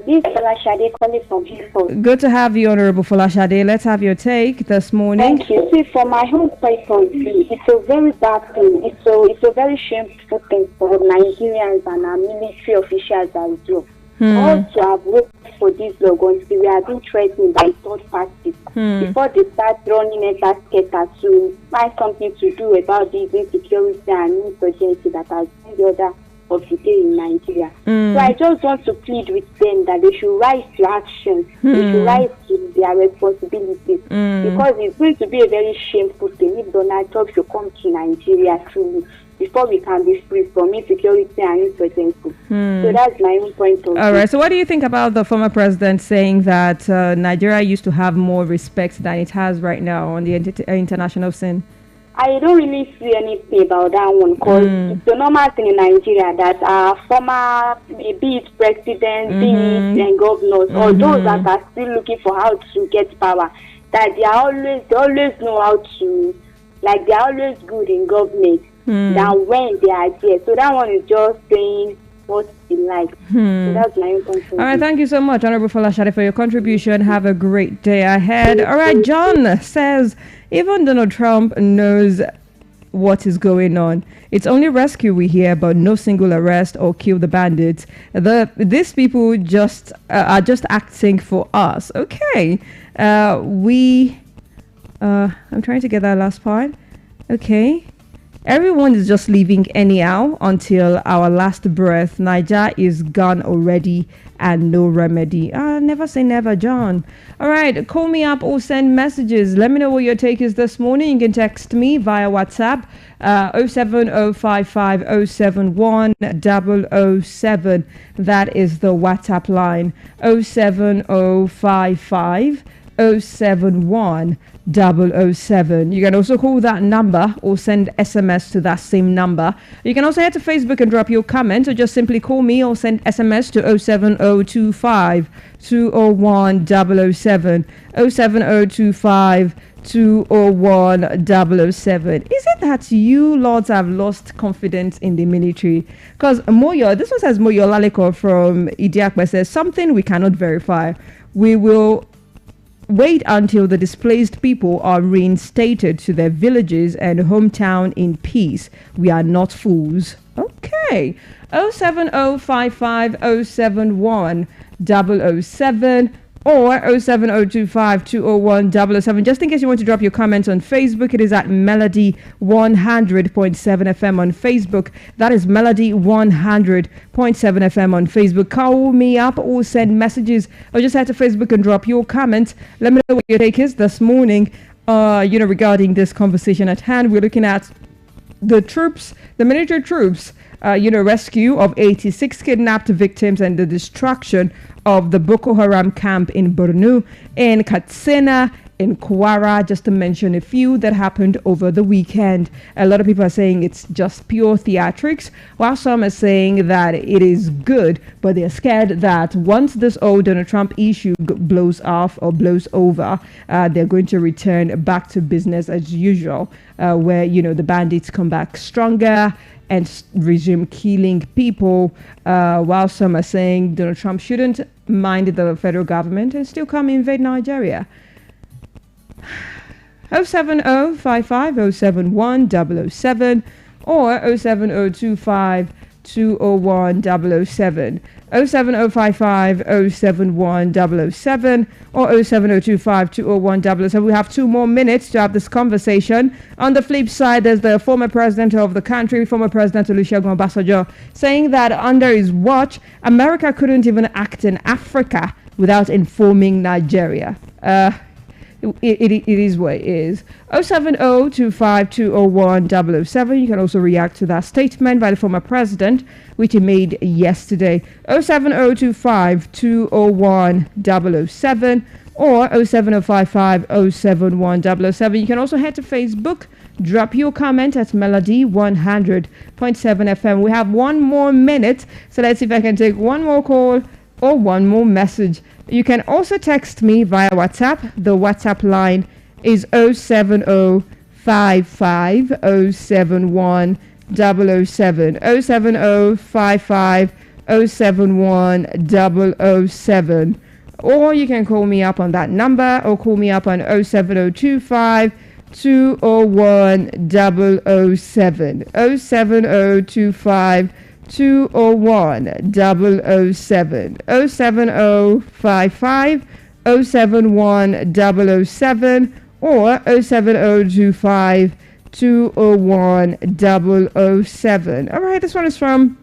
This is Folashade calling from Hilford. Good to have you, Honorable Folashade. Let's have your take this morning. Thank you. See, from my home point of view, it's a very bad thing. It's a very shameful thing for Nigerians and our military officials as well. All to have worked for this law until we are being threatened by third parties before they start running a basket to find something to do about this insecurity and insurgency that has been the order of the day in Nigeria. So I just want to plead with them that they should rise to action, they should rise to their responsibilities, because it's going to be a very shameful thing if Donald Trump should come to Nigeria truly before we can be free from insecurity and insurgency. So that's my own point of view. All right. So what do you think about the former president saying that Nigeria used to have more respect than it has right now on the international scene? I don't really see anything about that one, because it's the normal thing in Nigeria that our former, be it president, be it and governors, or those that are still looking for how to get power, that they always know how to, like, they're always good in government than when they are there. So that one is just saying what they like. So that's my own point. All right, thank you so much, Honorable Folashade, for your contribution. Have a great day ahead. All right, John says, even Donald Trump knows what is going on. It's only rescue we hear, but no single arrest or kill the bandits. These people just are just acting for us. Okay, I'm trying to get that last part. Okay. Everyone is just living anyhow until our last breath. Niger is gone already and no remedy. Never say never, John. All right, call me up or send messages. Let me know what your take is this morning. You can text me via WhatsApp 07055071007. That is the WhatsApp line. 07055 071 007. You can also call that number or send SMS to that same number. You can also head to Facebook and drop your comment, or just simply call me or send SMS to 07025 201 007. 07025 201 007. Is it that you lords have lost confidence in the military? Because Moyo, this one says Moyo Laleko from Idiakwe says something we cannot verify. We will wait until the displaced people are reinstated to their villages and hometown in peace. We are not fools. Okay. 07055071007 or 07025201007. Just in case you want to drop your comments on Facebook, it is at Melody 100.7 FM on Facebook. That is Melody 100.7 FM on Facebook. Call me up or send messages or just head to Facebook and drop your comments. Let me know what your take is this morning, regarding this conversation at hand. We're looking at the military troops, rescue of 86 kidnapped victims and the destruction of the Boko Haram camp in Borno, in Katsina, in Kwara, just to mention a few that happened over the weekend. A lot of people are saying it's just pure theatrics, while some are saying that it is good, but they're scared that once this old Donald Trump issue blows off or blows over, they're going to return back to business as usual, where, the bandits come back stronger and resume killing people, while some are saying Donald Trump shouldn't mind the federal government and still come invade Nigeria. 07055071007 or 07025201007. 07055071007 or 07025201007. We have 2 more minutes to have this conversation. On the flip side, there's the former president of the country, former President Olusegun Obasanjo, saying that under his watch, America couldn't even act in Africa without informing Nigeria. It is what it is. 07025201007. You can also react to that statement by the former president, which he made yesterday. 07025201007 or 07055071007. You can also head to Facebook. Drop your comment at Melody 100.7 FM. We have 1 more minute, so let's see if I can take 1 more call or 1 more message. You can also text me via WhatsApp. The WhatsApp line is 07055071007. 07055071007. Or you can call me up on that number or call me up on 07025 201-007. 07025 201-007. 07055 071-007 or 07025 201-007. All right, this one is from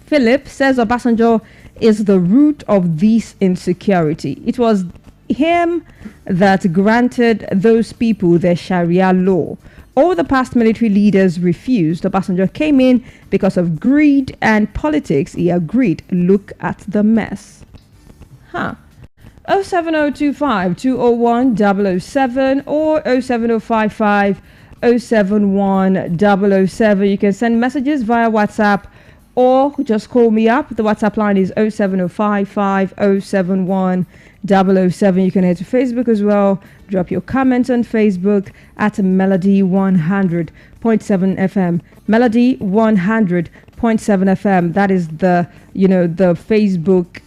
Philip. Says Obasanjo is the root of this insecurity. It was him that granted those people their Sharia law. All the past military leaders refused. Obasanjo came in because of greed and politics. He agreed. Look at the mess. 07025 201-007 or 07055 071-007. You can send messages via WhatsApp or just call me up. The WhatsApp line is 07055 071-007. You can head to Facebook as well. Drop your comments on Facebook at Melody 100.7 FM. Melody 100.7 FM. That is the Facebook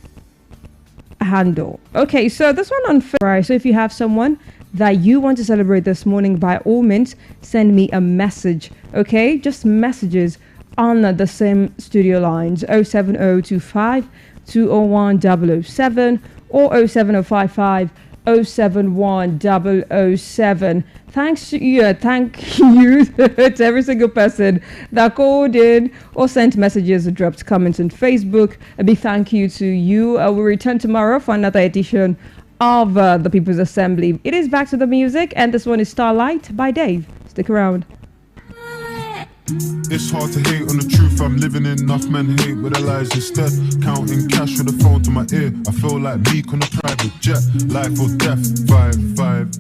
handle. Okay, so this one on February. So if you have someone that you want to celebrate this morning, by all means, send me a message. Okay, just messages on the same studio lines 07025 201-007 or 07055 071-007. Thank you to every single person that called in or sent messages or dropped comments on Facebook. A big thank you to you. We'll return tomorrow for another edition of the People's Assembly. It is back to the music, and this one is Starlight by Dave. Stick around. It's hard to hate on the truth I'm living in. Enough men hate with their lies instead. Counting cash with a phone to my ear. I feel like Meek on a private jet. Life or death. 5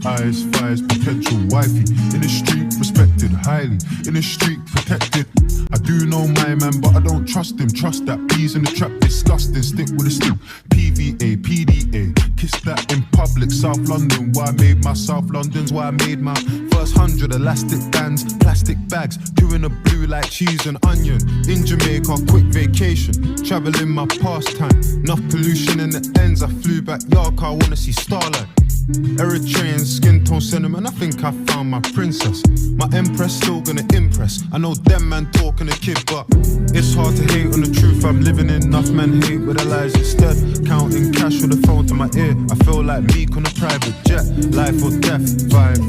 eyes, fires, potential wifey. In the street, respected highly. In the street, protected. I do know my man, but I don't trust him. Trust that bees in the trap, disgusting. Stick with a stick. PVA, PDA. Kiss that in public. South London, why I made my South London's why I made my first 100 elastic bands, plastic bags, doing a blue like cheese and onion. In Jamaica, quick vacation, traveling my pastime. Enough pollution in the ends. I flew back York, I wanna see starlight. Eritrean skin tone sentiment, I think I found my princess. My empress still gonna impress. I know them man talking a kid, but it's hard to hate on the truth I'm living in. Enough men hate with their lies instead. Counting cash with the phone to my ear. I feel like Meek on a private jet. Life or death, five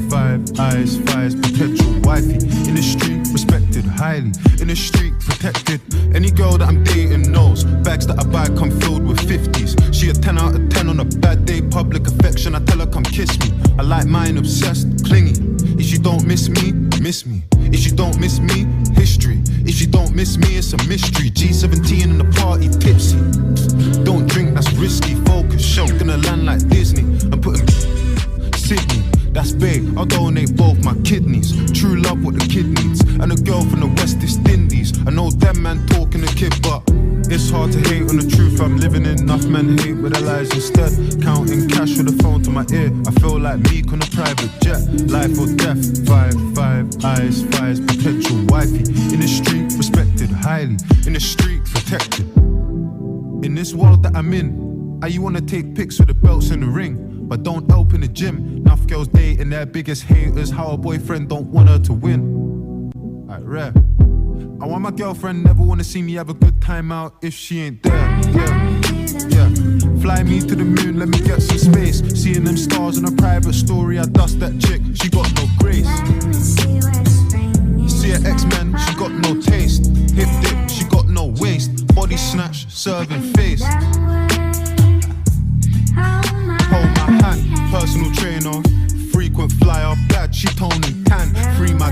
eyes, fires, perpetual wifey. In the street, respected highly. In the street, protected. Any girl that I'm dating knows. Bags that I buy come filled with 50s. She a 10 out of 10 on a bad day. Public affection, I tell her come kiss me. I like mine obsessed, clingy. If you don't miss me, miss me. If you don't miss me, history. If you don't miss me, it's a mystery. G17 in the party, tipsy. Don't drink, that's risky. Focus, show, gonna land like Disney. I'm putting Sydney. That's big, I'll donate both my kidneys. True love what the kid needs. And a girl from the West Indies. I know them man talking a kid, but it's hard to hate on the truth I'm living in. Enough men hate with their lies instead. Counting cash with the phone to my ear. I feel like Meek on a private jet. Life or death, five eyes, fires, perpetual wifey. In the street, respected highly. In the street, protected. In this world that I'm in, you wanna take pics with the belts in the ring, but don't help in the gym. Enough girls dating their biggest haters. How a boyfriend don't want her to win. Alright, rare. I want my girlfriend never wanna see me have a good time out if she ain't there. Yeah. Fly me to the moon, let me get some space. Seeing them stars in a private story, I dust that chick. She got no grace. See her X-Men, she got no taste. Hip dip, she got no waist. Body snatch, serving face. Hold my hand, personal trainer. Frequent flyer, bad, she tone and tan. Free my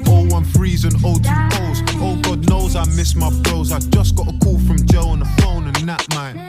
013s and 020s. Oh God knows I miss my bros. I just got a call from Joe on the phone and that mine.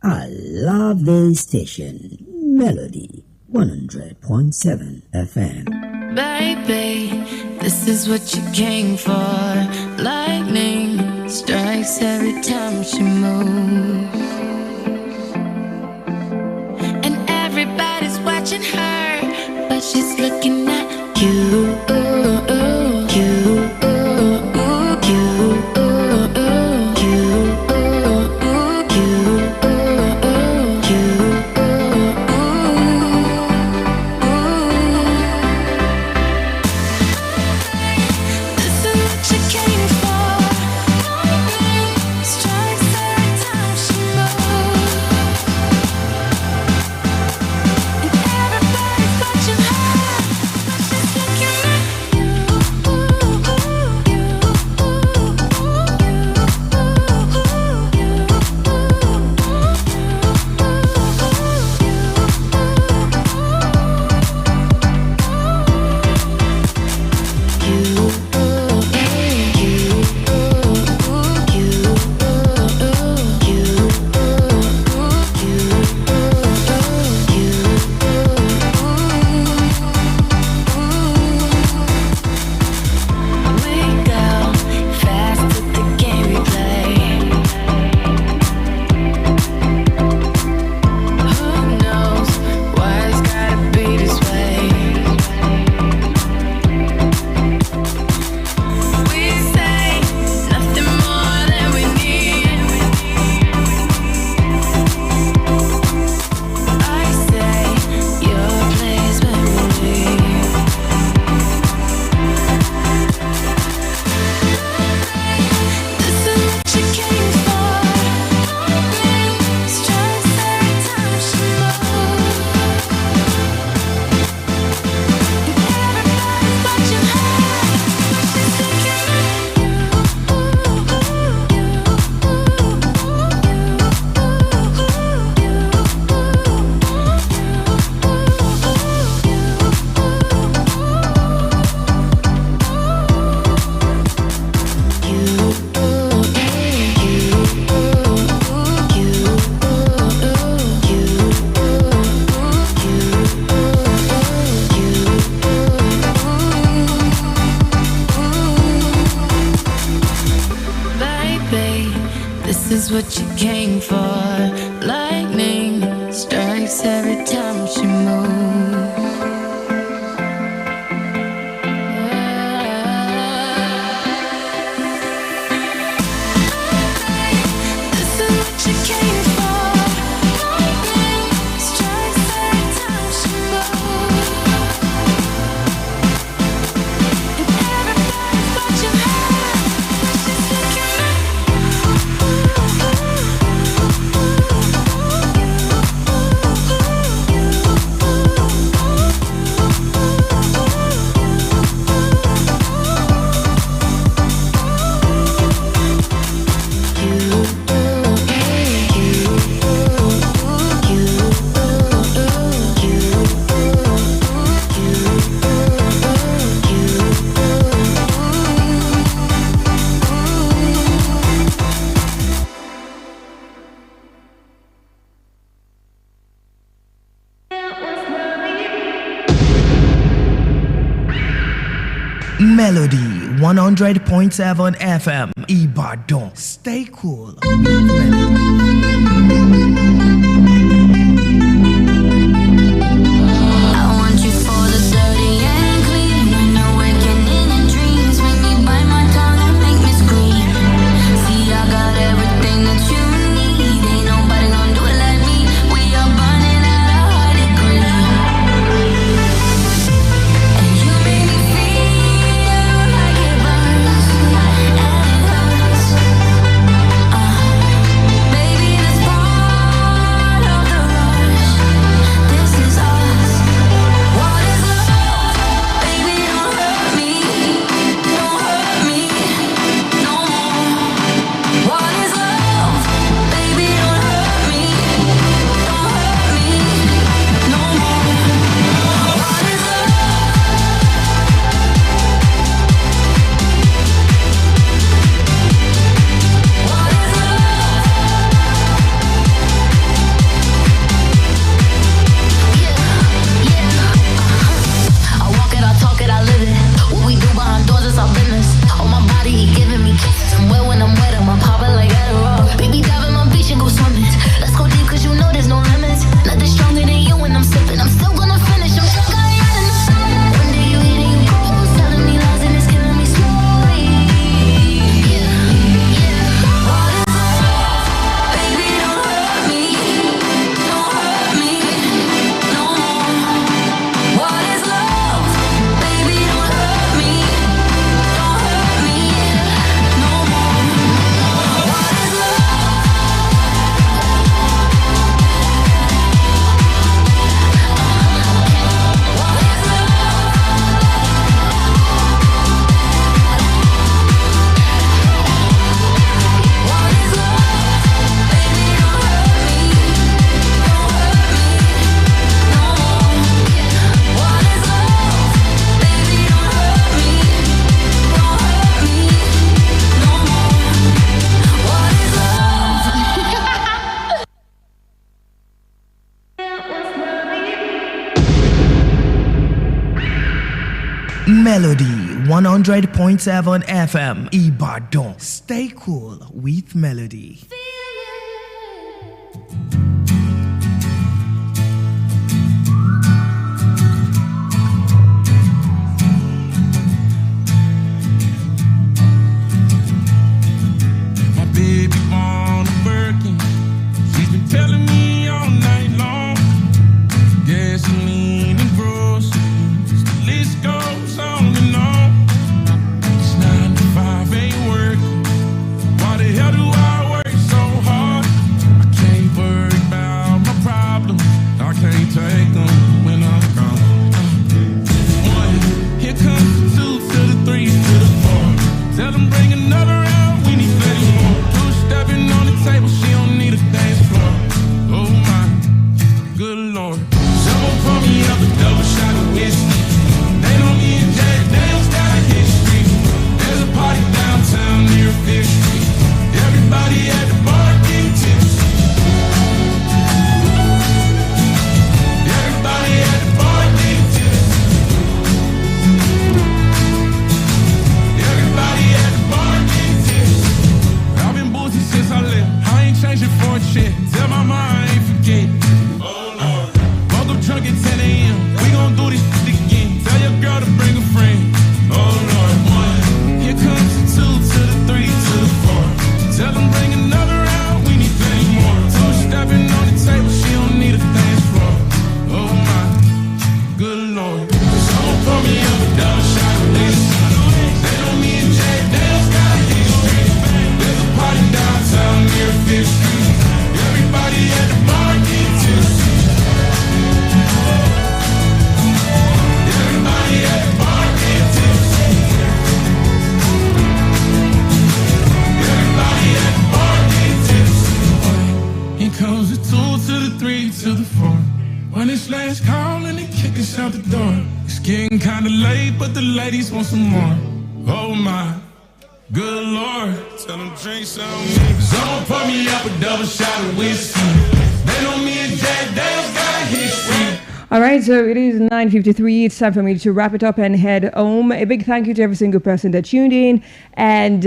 I love this station, Melody 100.7 FM. Baby, this is what you came for. Lightning strikes every time she moves, and everybody's watching her, but she's looking at you. is what you came for. Lightning strikes every time she moves. This is what you came for. Lightning strikes every time she moves. And everybody's watching her. She's looking at Melody 100.7 FM Ibadan. Stay cool with Melody. I want you for the dirty and clean. When you're waking in your dreams, when you bite my tongue and make me scream. See, I got everything that you need. Ain't nobody gonna do it like me. We are burning at a high degree. And you make me feel like it burns and it hurts. Baby, this part of the rush. This is us. What is love? Baby, don't hurt me. Don't hurt me no more. What is love? Baby, don't hurt me. Don't hurt me no more. What is love? What is I walk it, I talk it, I live it. What we do behind doors is our business. On my body, he giving me kisses. I'm wet when I'm wet, I'm popping like Adderall. Baby, dive in my beach and go swimming. Let's go deep, cause you know there's no limits. Nothing stronger than you when I'm sipping. I'm still gonna finish, I'm stuck on you. One day you hit and you go, telling me lies and it's killing me slowly. What is love? Baby, don't hurt me. Don't hurt me no more. What is love? Baby, don't hurt me. Don't hurt me no more. What is love? What is love? Baby, don't hurt me. Don't hurt me no more. What is love? Baby, don't hurt me. Don't hurt me no more. What is love? Melody 100.7 FM Ibadan. Stay cool with Melody. My baby on a Birkin. She's been telling me all night long. Gasoline and groceries. The list goes on and on. It's 9 to 5 ain't working. Why the hell do I work so Getting kinda late, but the ladies want some more. Oh my, good lord. Tell them drink some. Someone pour me up a double shot of whiskey. They know me and Jack Dale's got history. All right, so it is 9:53. It's time for me to wrap it up and head home. A big thank you to every single person that tuned in and,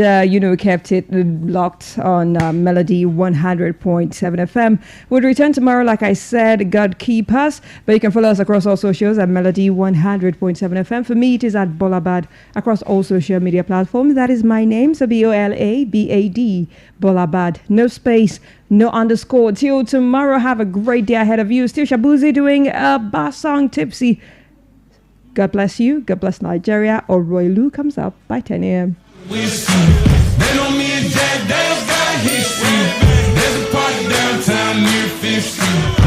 kept it locked on Melody 100.7 FM. We'll return tomorrow, like I said. God keep us. But you can follow us across all socials at Melody 100.7 FM. For me, it is at Bolabad across all social media platforms. That is my name. So BOLABAD, Bolabad. No space, no underscore. Till tomorrow, have a great day ahead of you. Still Shabuzi doing a bass song, Tipsy. God bless you. God bless Nigeria. Or Roy Lou comes up by 10 a.m. Whiskey. They know me and Jack Dale's got history. There's a party downtown near 5th Street.